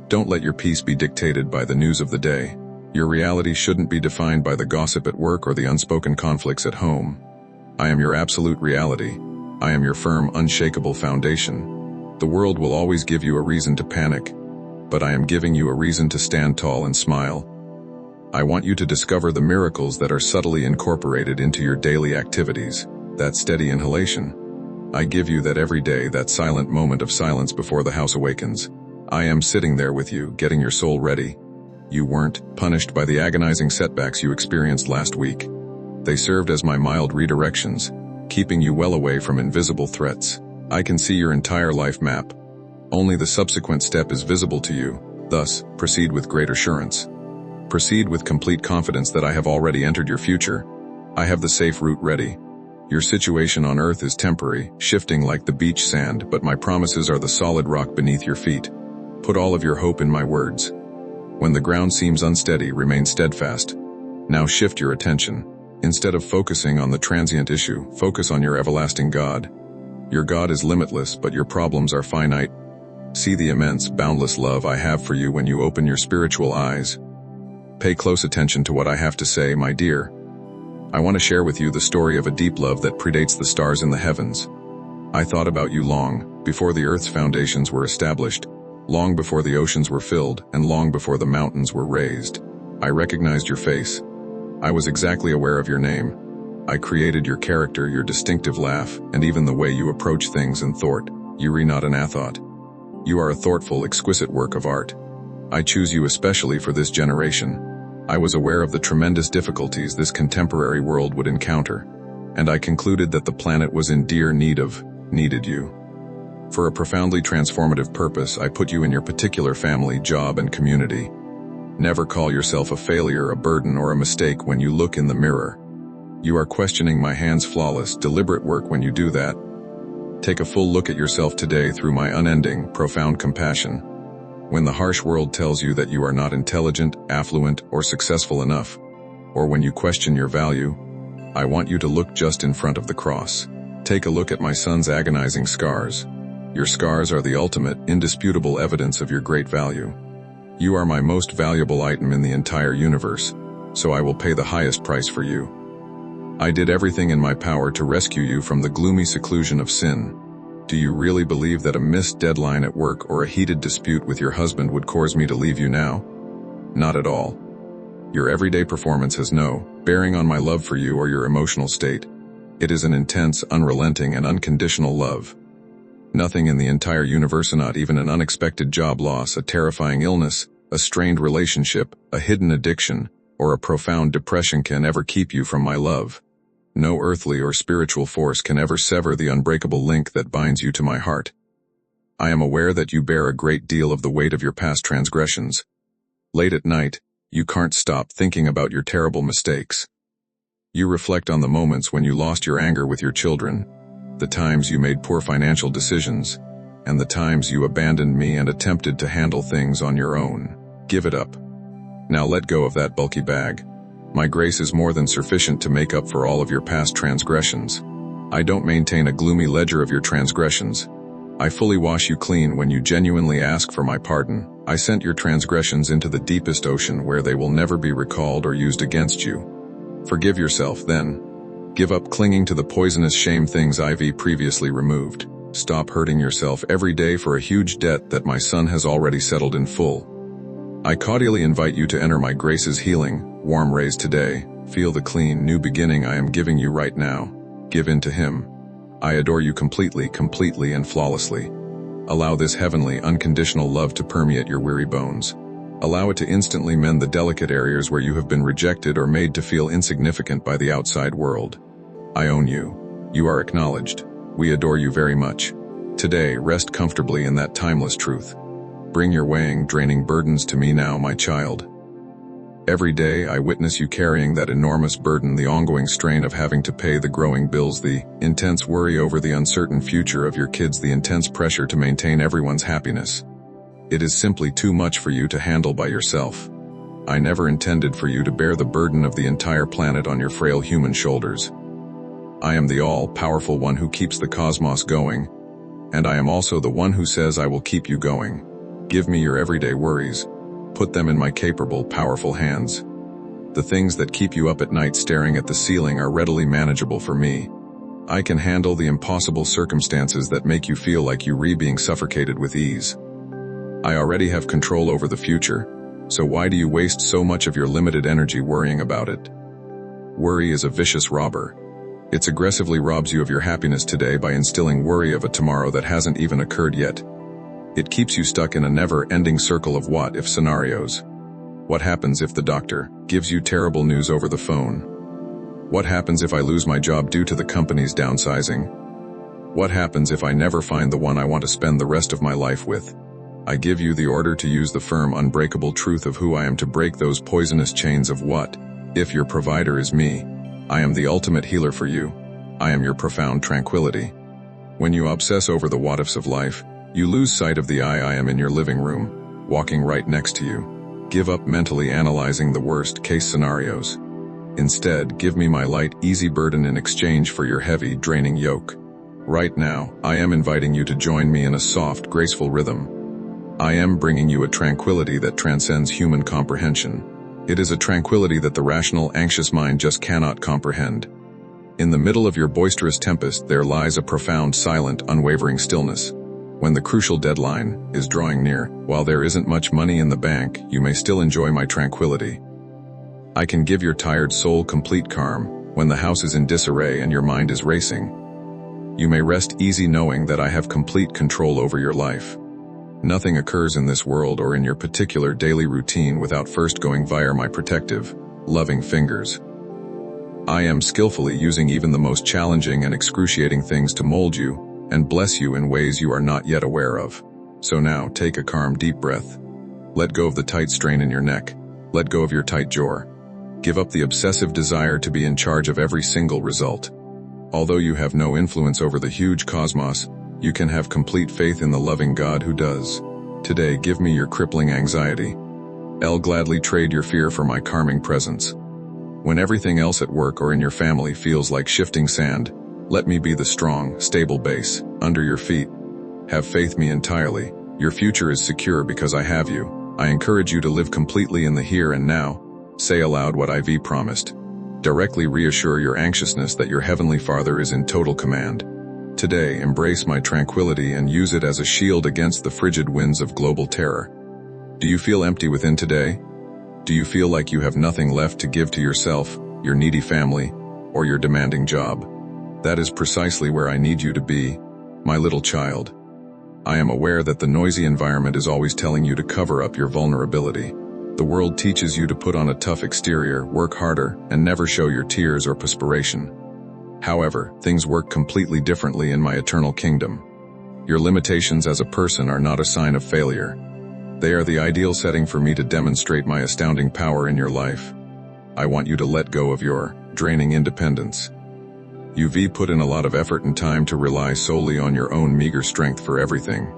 Don't let your peace be dictated by the news of the day. Your reality shouldn't be defined by the gossip at work or the unspoken conflicts at home. I am your absolute reality. I am your firm, unshakable foundation. The world will always give you a reason to panic, but I am giving you a reason to stand tall and smile. I want you to discover the miracles that are subtly incorporated into your daily activities, that steady inhalation. I give you that every day, that silent moment of silence before the house awakens. I am sitting there with you, getting your soul ready. You weren't punished by the agonizing setbacks you experienced last week. They served as my mild redirections, keeping you well away from invisible threats. I can see your entire life map. Only the subsequent step is visible to you, thus, proceed with great assurance. Proceed with complete confidence that I have already entered your future. I have the safe route ready. Your situation on earth is temporary, shifting like the beach sand, but my promises are the solid rock beneath your feet. Put all of your hope in my words. When the ground seems unsteady, remain steadfast. Now shift your attention. Instead of focusing on the transient issue, focus on your everlasting God. Your God is limitless, but your problems are finite. See the immense, boundless love I have for you when you open your spiritual eyes. Pay close attention to what I have to say, my dear. I want to share with you the story of a deep love that predates the stars in the heavens. I thought about you long before the earth's foundations were established, long before the oceans were filled, and long before the mountains were raised. I recognized your face. I was exactly aware of your name. I created your character, your distinctive laugh, and even the way you approach things and thought. You are not an athought. You are a thoughtful, exquisite work of art. I choose you especially for this generation. I was aware of the tremendous difficulties this contemporary world would encounter, and I concluded that the planet was in dire needed you. For a profoundly transformative purpose, I put you in your particular family, job, and community. Never call yourself a failure, a burden, or a mistake when you look in the mirror. You are questioning my hand's flawless, deliberate work when you do that. Take a full look at yourself today through my unending, profound compassion. When the harsh world tells you that you are not intelligent, affluent, or successful enough, or when you question your value, I want you to look just in front of the cross. Take a look at my son's agonizing scars. Your scars are the ultimate, indisputable evidence of your great value. You are my most valuable item in the entire universe, so I will pay the highest price for you. I did everything in my power to rescue you from the gloomy seclusion of sin. Do you really believe that a missed deadline at work or a heated dispute with your husband would cause me to leave you now? Not at all. Your everyday performance has no bearing on my love for you or your emotional state. It is an intense, unrelenting, and unconditional love. Nothing in the entire universe, not even an unexpected job loss, a terrifying illness, a strained relationship, a hidden addiction, or a profound depression can ever keep you from my love. No earthly or spiritual force can ever sever the unbreakable link that binds you to my heart. I am aware that you bear a great deal of the weight of your past transgressions. Late at night, you can't stop thinking about your terrible mistakes. You reflect on the moments when you lost your anger with your children, the times you made poor financial decisions, and the times you abandoned me and attempted to handle things on your own. Give it up. Now let go of that bulky bag. My grace is more than sufficient to make up for all of your past transgressions. I don't maintain a gloomy ledger of your transgressions. I fully wash you clean when you genuinely ask for my pardon. I sent your transgressions into the deepest ocean where they will never be recalled or used against you. Forgive yourself, then. Give up clinging to the poisonous shame things I've previously removed. Stop hurting yourself every day for a huge debt that my Son has already settled in full. I cordially invite you to enter my grace's healing, warm rays today. Feel the clean, new beginning I am giving you right now. Give in to Him. I adore you completely, and flawlessly. Allow this heavenly, unconditional love to permeate your weary bones. Allow it to instantly mend the delicate areas where you have been rejected or made to feel insignificant by the outside world. I own you. You are acknowledged. We adore you very much. Today, rest comfortably in that timeless truth. Bring your weighing, draining burdens to me now, my child. Every day I witness you carrying that enormous burden, the ongoing strain of having to pay the growing bills, the intense worry over the uncertain future of your kids, the intense pressure to maintain everyone's happiness. It is simply too much for you to handle by yourself. I never intended for you to bear the burden of the entire planet on your frail human shoulders. I am the all-powerful one who keeps the cosmos going, and I am also the one who says I will keep you going. Give me your everyday worries. Put them in my capable, powerful hands. The things that keep you up at night staring at the ceiling are readily manageable for me. I can handle the impossible circumstances that make you feel like you're being suffocated with ease. I already have control over the future, so why do you waste so much of your limited energy worrying about it? Worry is a vicious robber. It aggressively robs you of your happiness today by instilling worry of a tomorrow that hasn't even occurred yet. It keeps you stuck in a never-ending circle of what-if scenarios. What happens if the doctor gives you terrible news over the phone? What happens if I lose my job due to the company's downsizing? What happens if I never find the one I want to spend the rest of my life with? I give you the order to use the firm, unbreakable truth of who I am to break those poisonous chains of what if your provider is me. I am the ultimate healer for you. I am your profound tranquility. When you obsess over the what-ifs of life, you lose sight of the I am in your living room, walking right next to you. Give up mentally analyzing the worst-case scenarios. Instead, give me my light, easy burden in exchange for your heavy, draining yoke. Right now, I am inviting you to join me in a soft, graceful rhythm. I am bringing you a tranquility that transcends human comprehension. It is a tranquility that the rational, anxious mind just cannot comprehend. In the middle of your boisterous tempest, there lies a profound, silent, unwavering stillness. When the crucial deadline is drawing near, while there isn't much money in the bank, you may still enjoy my tranquility. I can give your tired soul complete calm when the house is in disarray and your mind is racing. You may rest easy knowing that I have complete control over your life. Nothing occurs in this world or in your particular daily routine without first going via my protective, loving fingers. I am skillfully using even the most challenging and excruciating things to mold you and bless you in ways you are not yet aware of. So now, take a calm, deep breath. Let go of the tight strain in your neck. Let go of your tight jaw. Give up the obsessive desire to be in charge of every single result. Although you have no influence over the huge cosmos, you can have complete faith in the loving God who does. Today, give me your crippling anxiety. I'll gladly trade your fear for my calming presence. When everything else at work or in your family feels like shifting sand, let me be the strong, stable base under your feet. Have faith me entirely. Your future is secure because I have you. I encourage you to live completely in the here and now. Say aloud what I've promised. Directly reassure your anxiousness that your Heavenly Father is in total command. Today, embrace my tranquility and use it as a shield against the frigid winds of global terror. Do you feel empty within today? Do you feel like you have nothing left to give to yourself, your needy family, or your demanding job? That is precisely where I need you to be, my little child. I am aware that the noisy environment is always telling you to cover up your vulnerability. The world teaches you to put on a tough exterior, work harder, and never show your tears or perspiration. However, things work completely differently in my eternal kingdom. Your limitations as a person are not a sign of failure. They are the ideal setting for me to demonstrate my astounding power in your life. I want you to let go of your draining independence. You've put in a lot of effort and time to rely solely on your own meager strength for everything.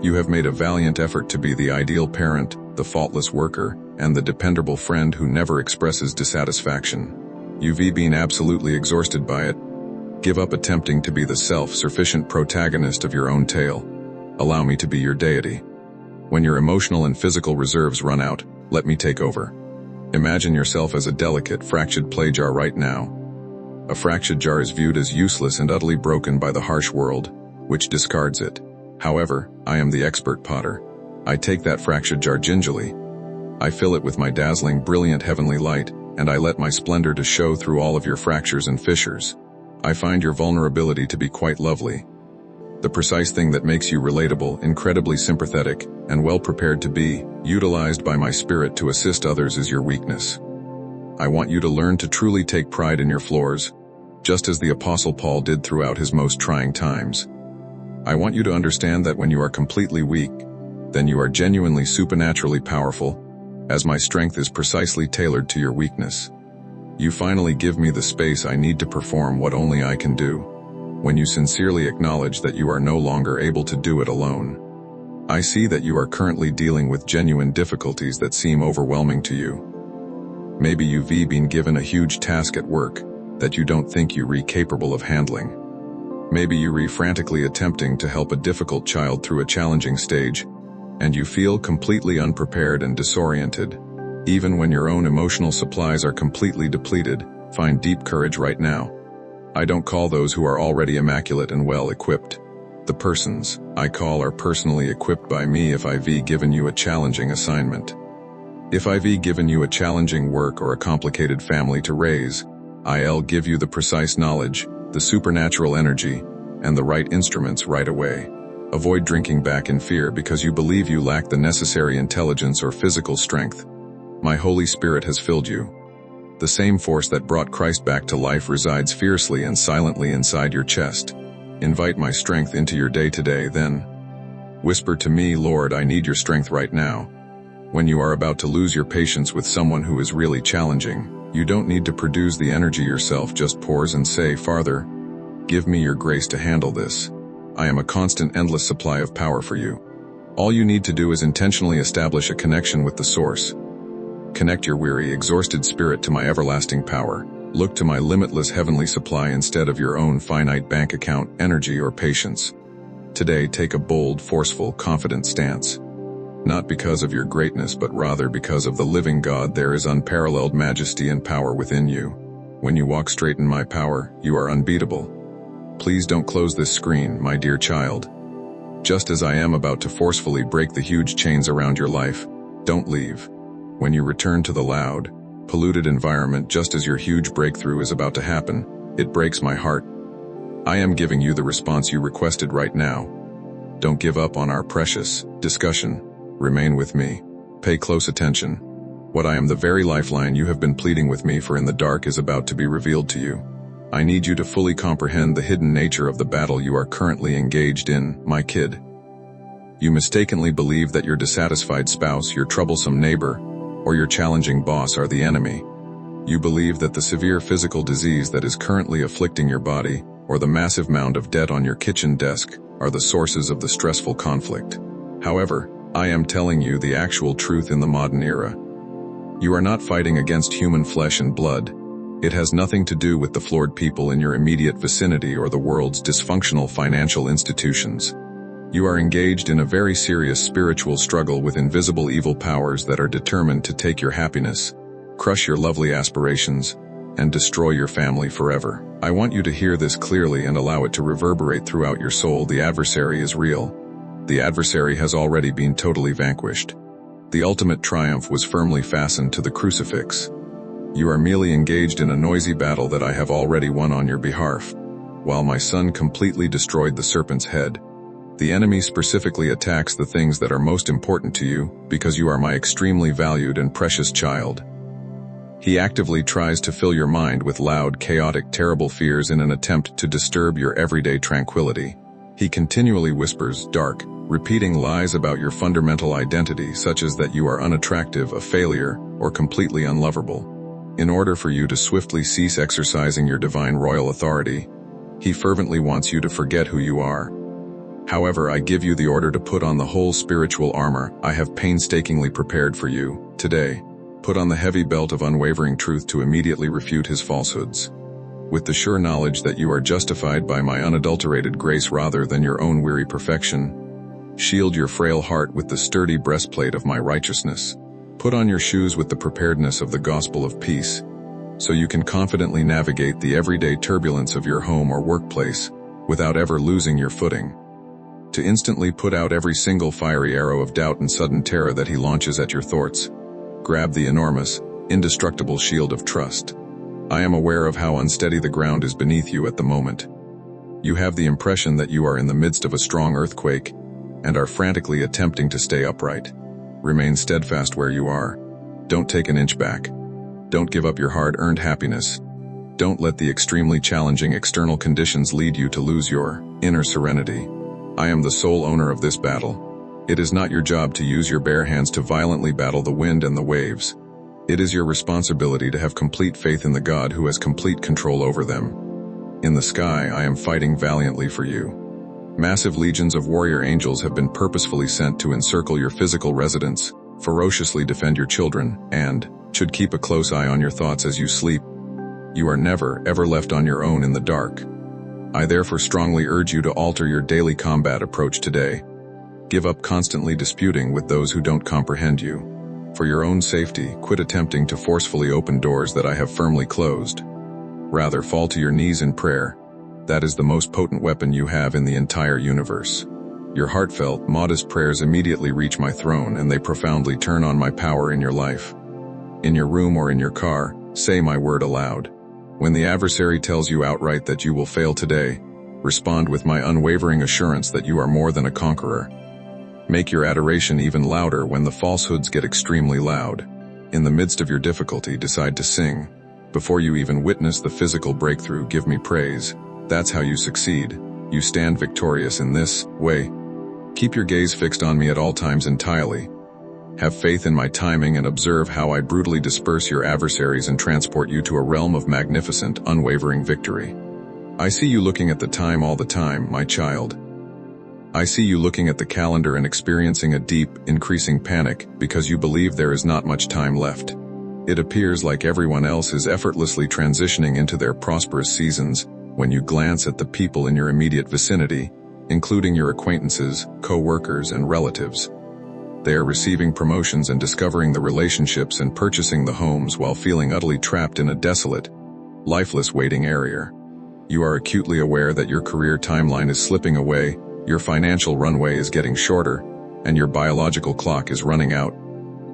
You have made a valiant effort to be the ideal parent, the faultless worker, and the dependable friend who never expresses dissatisfaction. You've been absolutely exhausted by it. Give up attempting to be the self-sufficient protagonist of your own tale. Allow me to be your deity. When your emotional and physical reserves run out, let me take over. Imagine yourself as a delicate, fractured clay jar right now. A fractured jar is viewed as useless and utterly broken by the harsh world, which discards it. However, I am the expert potter. I take that fractured jar gingerly. I fill it with my dazzling, brilliant heavenly light, and I let my splendor to show through all of your fractures and fissures. I find your vulnerability to be quite lovely. The precise thing that makes you relatable, incredibly sympathetic, and well prepared to be utilized by my spirit to assist others is your weakness. I want you to learn to truly take pride in your flaws, just as the Apostle Paul did throughout his most trying times. I want you to understand that when you are completely weak, then you are genuinely supernaturally powerful, as my strength is precisely tailored to your weakness. You finally give me the space I need to perform what only I can do, when you sincerely acknowledge that you are no longer able to do it alone. I see that you are currently dealing with genuine difficulties that seem overwhelming to you. Maybe you've been given a huge task at work that you don't think you're capable of handling. Maybe you're frantically attempting to help a difficult child through a challenging stage, and you feel completely unprepared and disoriented. Even when your own emotional supplies are completely depleted, find deep courage right now. I don't call those who are already immaculate and well-equipped. The persons I call are personally equipped by me if I've given you a challenging assignment. If I've given you a challenging work or a complicated family to raise, I'll give you the precise knowledge, the supernatural energy, and the right instruments right away. Avoid drinking back in fear because you believe you lack the necessary intelligence or physical strength. My Holy Spirit has filled you. The same force that brought Christ back to life resides fiercely and silently inside your chest. Invite my strength into your day today, then whisper to me, Lord, I need your strength right now. When you are about to lose your patience with someone who is really challenging, you don't need to produce the energy yourself, just pause and say, Father, give me your grace to handle this. I am a constant, endless supply of power for you. All you need to do is intentionally establish a connection with the source. Connect your weary, exhausted spirit to my everlasting power. Look to my limitless heavenly supply instead of your own finite bank account, energy, or patience. Today, take a bold, forceful, confident stance. Not because of your greatness, but rather because of the living God. There is unparalleled majesty and power within you. When you walk straight in my power, you are unbeatable. Please don't close this screen, my dear child. Just as I am about to forcefully break the huge chains around your life, don't leave. When you return to the loud, polluted environment just as your huge breakthrough is about to happen, it breaks my heart. I am giving you the response you requested right now. Don't give up on our precious discussion. Remain with me. Pay close attention. What I am, the very lifeline you have been pleading with me for in the dark, is about to be revealed to you. I need you to fully comprehend the hidden nature of the battle you are currently engaged in, my kid. You mistakenly believe that your dissatisfied spouse, your troublesome neighbor, or your challenging boss are the enemy. You believe that the severe physical disease that is currently afflicting your body, or the massive mound of debt on your kitchen desk, are the sources of the stressful conflict. However, I am telling you the actual truth in the modern era. You are not fighting against human flesh and blood. It has nothing to do with the flawed people in your immediate vicinity or the world's dysfunctional financial institutions. You are engaged in a very serious spiritual struggle with invisible evil powers that are determined to take your happiness, crush your lovely aspirations, and destroy your family forever. I want you to hear this clearly and allow it to reverberate throughout your soul. The adversary is real. The adversary has already been totally vanquished. The ultimate triumph was firmly fastened to the crucifix. You are merely engaged in a noisy battle that I have already won on your behalf. While my son completely destroyed the serpent's head, the enemy specifically attacks the things that are most important to you because you are my extremely valued and precious child. He actively tries to fill your mind with loud, chaotic, terrible fears in an attempt to disturb your everyday tranquility. He continually whispers, dark, repeating lies about your fundamental identity, such as that you are unattractive, a failure, or completely unlovable. In order for you to swiftly cease exercising your divine royal authority, he fervently wants you to forget who you are. However, I give you the order to put on the whole spiritual armor I have painstakingly prepared for you today. Put on the heavy belt of unwavering truth to immediately refute his falsehoods. With the sure knowledge that you are justified by my unadulterated grace rather than your own weary perfection, shield your frail heart with the sturdy breastplate of my righteousness. Put on your shoes with the preparedness of the gospel of peace, so you can confidently navigate the everyday turbulence of your home or workplace without ever losing your footing. To instantly put out every single fiery arrow of doubt and sudden terror that he launches at your thoughts, grab the enormous, indestructible shield of trust. I am aware of how unsteady the ground is beneath you at the moment. You have the impression that you are in the midst of a strong earthquake and are frantically attempting to stay upright. Remain steadfast where you are. Don't take an inch back. Don't give up your hard-earned happiness. Don't let the extremely challenging external conditions lead you to lose your inner serenity. I am the sole owner of this battle. It is not your job to use your bare hands to violently battle the wind and the waves. It is your responsibility to have complete faith in the God who has complete control over them. In the sky, I am fighting valiantly for you. Massive legions of warrior angels have been purposefully sent to encircle your physical residence, ferociously defend your children, and should keep a close eye on your thoughts as you sleep. You are never, ever left on your own in the dark. I therefore strongly urge you to alter your daily combat approach today. Give up constantly disputing with those who don't comprehend you. For your own safety, quit attempting to forcefully open doors that I have firmly closed. Rather, fall to your knees in prayer. That is the most potent weapon you have in the entire universe. Your heartfelt, modest prayers immediately reach my throne, and they profoundly turn on my power in your life. In your room or in your car, say my word aloud. When the adversary tells you outright that you will fail today, respond with my unwavering assurance that you are more than a conqueror. Make your adoration even louder when the falsehoods get extremely loud. In the midst of your difficulty, decide to sing. Before you even witness the physical breakthrough, give me praise. That's how you succeed. You stand victorious in this way. Keep your gaze fixed on me at all times entirely. Have faith in my timing and observe how I brutally disperse your adversaries and transport you to a realm of magnificent, unwavering victory. I see you looking at the time all the time, my child. I see you looking at the calendar and experiencing a deep, increasing panic because you believe there is not much time left. It appears like everyone else is effortlessly transitioning into their prosperous seasons when you glance at the people in your immediate vicinity, including your acquaintances, co-workers, and relatives. They are receiving promotions and discovering the relationships and purchasing the homes while feeling utterly trapped in a desolate, lifeless waiting area. You are acutely aware that your career timeline is slipping away, your financial runway is getting shorter, and your biological clock is running out.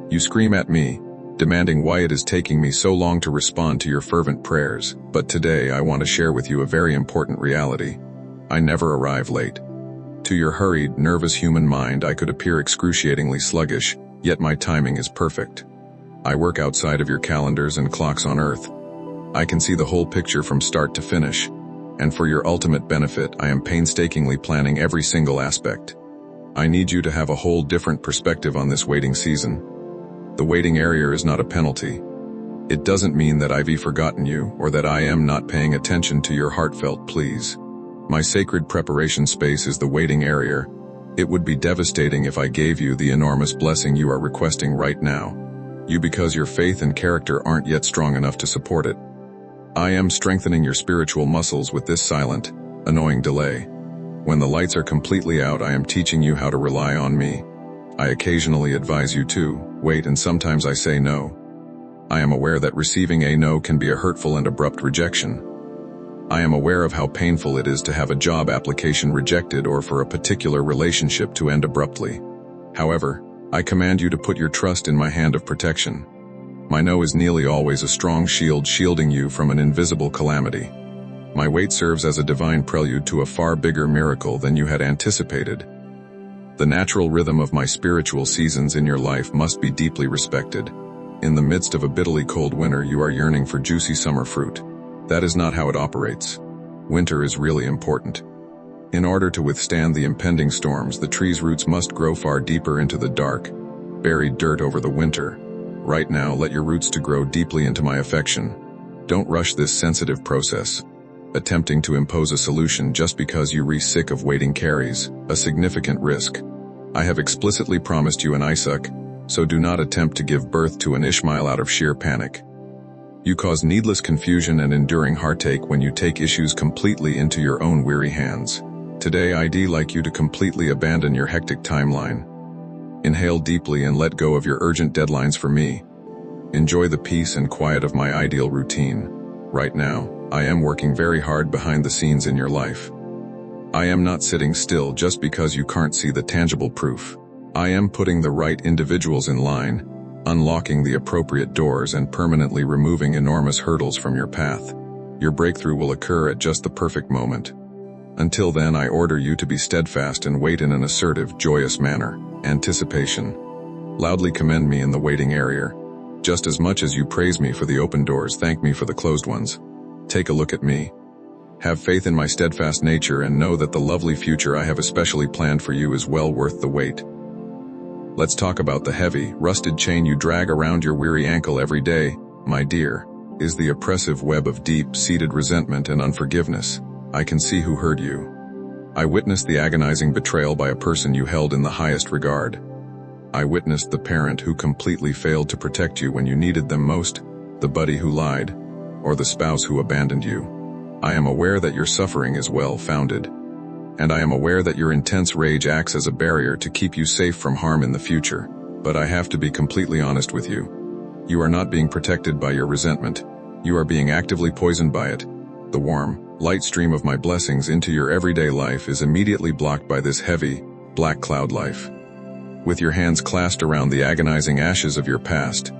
You scream at me, demanding why it is taking me so long to respond to your fervent prayers, but today I want to share with you a very important reality. I never arrive late. To your hurried, nervous human mind, I could appear excruciatingly sluggish, yet my timing is perfect. I work outside of your calendars and clocks on Earth. I can see the whole picture from start to finish. And for your ultimate benefit, I am painstakingly planning every single aspect. I need you to have a whole different perspective on this waiting season. The waiting area is not a penalty. It doesn't mean that I've forgotten you or that I am not paying attention to your heartfelt pleas. My sacred preparation space is the waiting area. It would be devastating if I gave you the enormous blessing you are requesting right now. Because your faith and character aren't yet strong enough to support it. I am strengthening your spiritual muscles with this silent, annoying delay. When the lights are completely out, I am teaching you how to rely on me. I occasionally advise you to wait, and sometimes I say no. I am aware that receiving a no can be a hurtful and abrupt rejection. I am aware of how painful it is to have a job application rejected or for a particular relationship to end abruptly. However, I command you to put your trust in my hand of protection. My no is nearly always a strong shield shielding you from an invisible calamity. My wait serves as a divine prelude to a far bigger miracle than you had anticipated. The natural rhythm of my spiritual seasons in your life must be deeply respected. In the midst of a bitterly cold winter, you are yearning for juicy summer fruit. That is not how it operates. Winter is really important. In order to withstand the impending storms, the tree's roots must grow far deeper into the dark, buried dirt over the winter. Right now, let your roots to grow deeply into my affection. Don't rush this sensitive process. Attempting to impose a solution just because you are sick of waiting carries a significant risk. I have explicitly promised you an Isaac, so do not attempt to give birth to an Ishmael out of sheer panic. You cause needless confusion and enduring heartache when you take issues completely into your own weary hands. Today I'd like you to completely abandon your hectic timeline. Inhale deeply and let go of your urgent deadlines for me. Enjoy the peace and quiet of my ideal routine. Right now, I am working very hard behind the scenes in your life. I am not sitting still just because you can't see the tangible proof. I am putting the right individuals in line, unlocking the appropriate doors and permanently removing enormous hurdles from your path. Your breakthrough will occur at just the perfect moment. Until then, I order you to be steadfast and wait in an assertive, joyous manner. Anticipation. Loudly commend me in the waiting area. Just as much as you praise me for the open doors, thank me for the closed ones. Take a look at me. Have faith in my steadfast nature and know that the lovely future I have especially planned for you is well worth the wait. Let's talk about the heavy, rusted chain you drag around your weary ankle every day, my dear, is the oppressive web of deep-seated resentment and unforgiveness. I can see who hurt you. I witnessed the agonizing betrayal by a person you held in the highest regard. I witnessed the parent who completely failed to protect you when you needed them most, the buddy who lied, or the spouse who abandoned you. I am aware that your suffering is well-founded, and I am aware that your intense rage acts as a barrier to keep you safe from harm in the future. But I have to be completely honest with you. You are not being protected by your resentment. You are being actively poisoned by it. The warm, light stream of my blessings into your everyday life is immediately blocked by this heavy, black cloud life. With your hands clasped around the agonizing ashes of your past,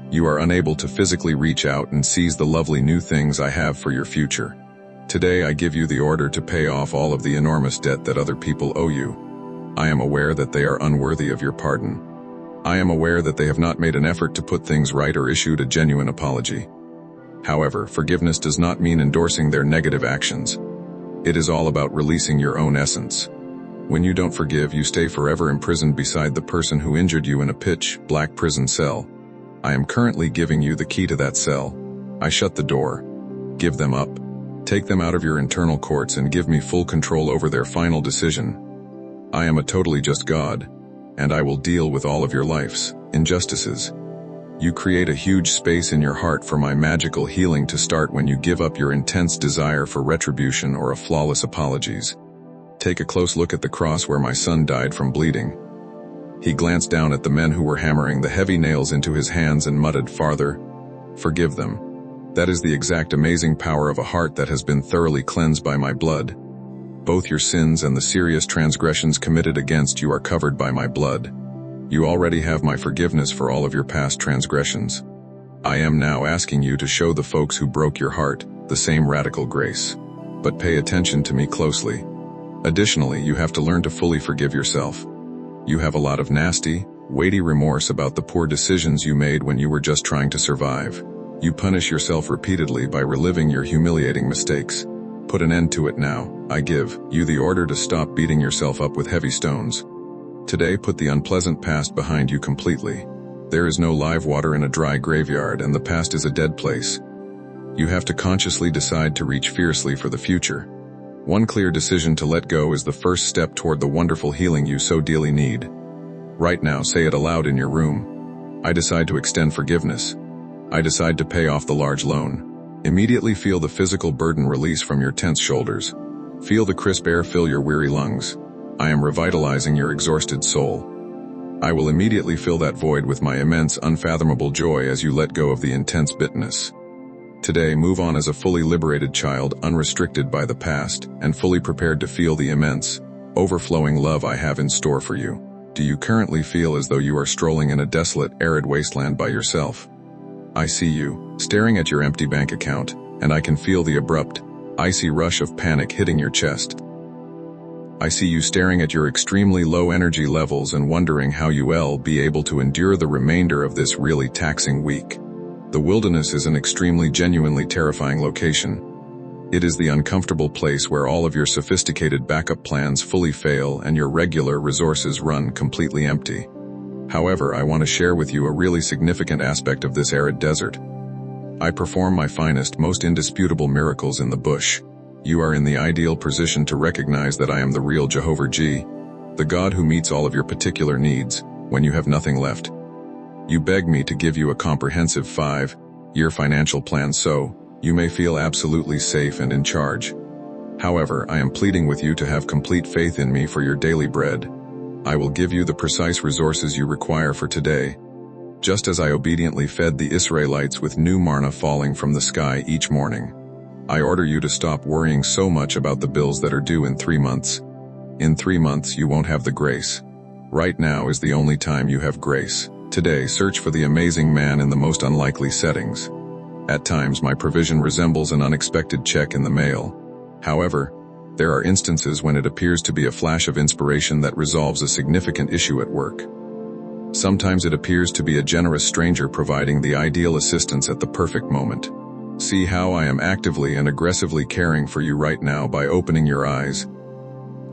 you are unable to physically reach out and seize the lovely new things I have for your future. Today I give you the order to pay off all of the enormous debt that other people owe you. I am aware that they are unworthy of your pardon. I am aware that they have not made an effort to put things right or issued a genuine apology. However, forgiveness does not mean endorsing their negative actions. It is all about releasing your own essence. When you don't forgive, you stay forever imprisoned beside the person who injured you in a pitch-black prison cell. I am currently giving you the key to that cell. I shut the door. Give them up. Take them out of your internal courts and give me full control over their final decision. I am a totally just God, and I will deal with all of your life's injustices. You create a huge space in your heart for my magical healing to start when you give up your intense desire for retribution or a flawless apologies. Take a close look at the cross where my son died from bleeding. He glanced down at the men who were hammering the heavy nails into his hands and muttered, "Father, forgive them." That is the exact amazing power of a heart that has been thoroughly cleansed by my blood. Both your sins and the serious transgressions committed against you are covered by my blood. You already have my forgiveness for all of your past transgressions. I am now asking you to show the folks who broke your heart the same radical grace. But pay attention to me closely. Additionally, you have to learn to fully forgive yourself. You have a lot of nasty, weighty remorse about the poor decisions you made when you were just trying to survive. You punish yourself repeatedly by reliving your humiliating mistakes. Put an end to it now. I give you the order to stop beating yourself up with heavy stones. Today, put the unpleasant past behind you completely. There is no live water in a dry graveyard, and the past is a dead place. You have to consciously decide to reach fiercely for the future. One clear decision to let go is the first step toward the wonderful healing you so dearly need. Right now, say it aloud in your room. I decide to extend forgiveness. I decide to pay off the large loan. Immediately feel the physical burden release from your tense shoulders. Feel the crisp air fill your weary lungs. I am revitalizing your exhausted soul. I will immediately fill that void with my immense, unfathomable joy as you let go of the intense bitterness. Today, move on as a fully liberated child, unrestricted by the past, and fully prepared to feel the immense, overflowing love I have in store for you. Do you currently feel as though you are strolling in a desolate, arid wasteland by yourself? I see you, staring at your empty bank account, and I can feel the abrupt, icy rush of panic hitting your chest. I see you staring at your extremely low energy levels and wondering how you'll be able to endure the remainder of this really taxing week. The wilderness is an extremely genuinely terrifying location. It is the uncomfortable place where all of your sophisticated backup plans fully fail and your regular resources run completely empty. However, I want to share with you a really significant aspect of this arid desert. I perform my finest, most indisputable miracles in the bush. You are in the ideal position to recognize that I am the real Jehovah G, the God who meets all of your particular needs when you have nothing left. You beg me to give you a comprehensive 5-year financial plan so you may feel absolutely safe and in charge. However, I am pleading with you to have complete faith in me for your daily bread. I will give you the precise resources you require for today, just as I obediently fed the Israelites with new manna falling from the sky each morning. I order you to stop worrying so much about the bills that are due in 3 months. In 3 months, you won't have the grace. Right now is the only time you have grace. Today, search for the amazing man in the most unlikely settings. At times, my provision resembles an unexpected check in the mail. However, there are instances when it appears to be a flash of inspiration that resolves a significant issue at work. Sometimes it appears to be a generous stranger providing the ideal assistance at the perfect moment. See how I am actively and aggressively caring for you right now by opening your eyes.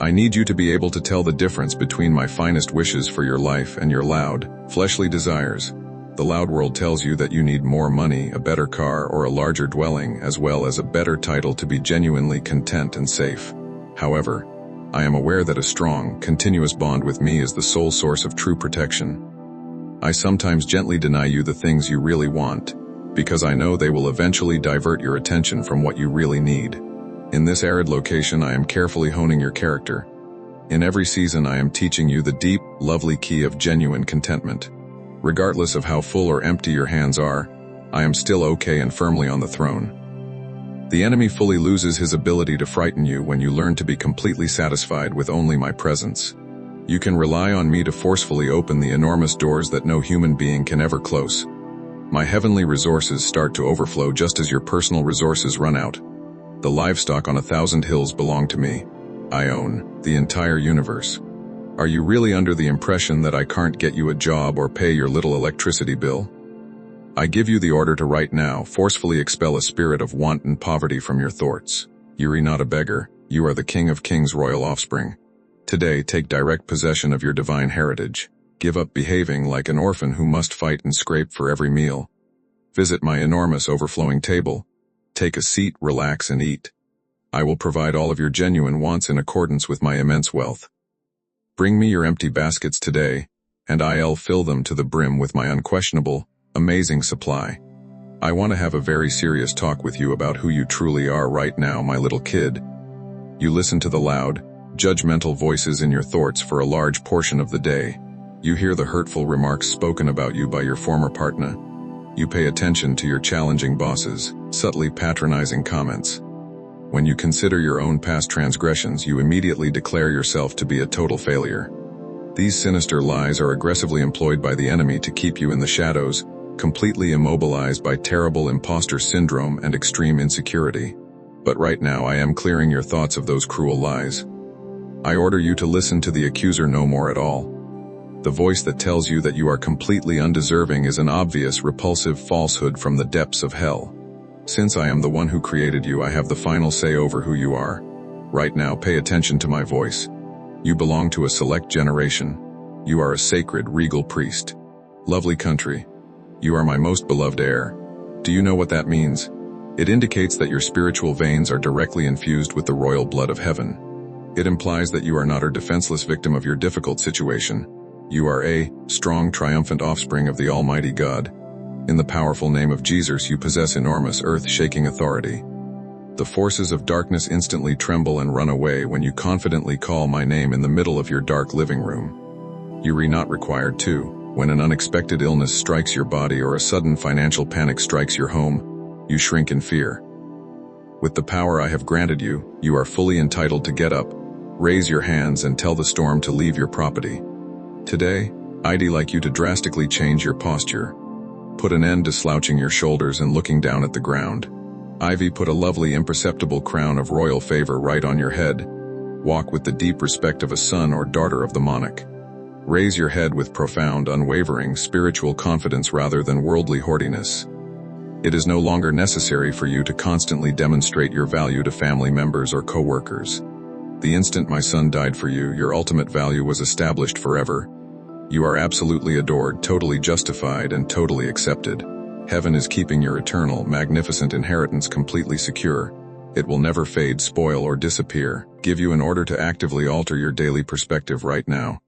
I need you to be able to tell the difference between my finest wishes for your life and your loud, fleshly desires. The loud world tells you that you need more money, a better car, or a larger dwelling, as well as a better title to be genuinely content and safe. However, I am aware that a strong, continuous bond with me is the sole source of true protection. I sometimes gently deny you the things you really want, because I know they will eventually divert your attention from what you really need. In this arid location, I am carefully honing your character. In every season, I am teaching you the deep, lovely key of genuine contentment. Regardless of how full or empty your hands are, I am still okay and firmly on the throne. The enemy fully loses his ability to frighten you when you learn to be completely satisfied with only my presence. You can rely on me to forcefully open the enormous doors that no human being can ever close. My heavenly resources start to overflow just as your personal resources run out. The livestock on 1,000 hills belong to me. I own the entire universe. Are you really under the impression that I can't get you a job or pay your little electricity bill? I give you the order to right now forcefully expel a spirit of want and poverty from your thoughts. You are not a beggar, you are the King of Kings' royal offspring. Today, take direct possession of your divine heritage. Give up behaving like an orphan who must fight and scrape for every meal. Visit my enormous overflowing table. Take a seat, relax, and eat. I will provide all of your genuine wants in accordance with my immense wealth. Bring me your empty baskets today, and I'll fill them to the brim with my unquestionable, amazing supply. I want to have a very serious talk with you about who you truly are right now, my little kid. You listen to the loud, judgmental voices in your thoughts for a large portion of the day. You hear the hurtful remarks spoken about you by your former partner. You pay attention to your challenging bosses, subtly patronizing comments. When you consider your own past transgressions, you immediately declare yourself to be a total failure. These sinister lies are aggressively employed by the enemy to keep you in the shadows, completely immobilized by terrible imposter syndrome and extreme insecurity. But right now I am clearing your thoughts of those cruel lies. I order you to listen to the accuser no more at all. The voice that tells you that you are completely undeserving is an obvious, repulsive falsehood from the depths of hell. Since I am the one who created you, I have the final say over who you are. Right now, pay attention to my voice. You belong to a select generation. You are a sacred, regal priest. Lovely country. You are my most beloved heir. Do you know what that means? It indicates that your spiritual veins are directly infused with the royal blood of heaven. It implies that you are not a defenseless victim of your difficult situation. You are a strong, triumphant offspring of the Almighty God. In the powerful name of Jesus, you possess enormous earth-shaking authority. The forces of darkness instantly tremble and run away when you confidently call my name in the middle of your dark living room. You are not required to. When an unexpected illness strikes your body or a sudden financial panic strikes your home, you shrink in fear. With the power I have granted you, you are fully entitled to get up, raise your hands, and tell the storm to leave your property. Today, I'd like you to drastically change your posture. Put an end to slouching your shoulders and looking down at the ground. Ivy put a lovely imperceptible crown of royal favor right on your head. Walk with the deep respect of a son or daughter of the monarch. Raise your head with profound, unwavering, spiritual confidence rather than worldly haughtiness. It is no longer necessary for you to constantly demonstrate your value to family members or co-workers. The instant my son died for you, your ultimate value was established forever. You are absolutely adored, totally justified, and totally accepted. Heaven is keeping your eternal, magnificent inheritance completely secure. It will never fade, spoil, or disappear. Give you in order to actively alter your daily perspective right now.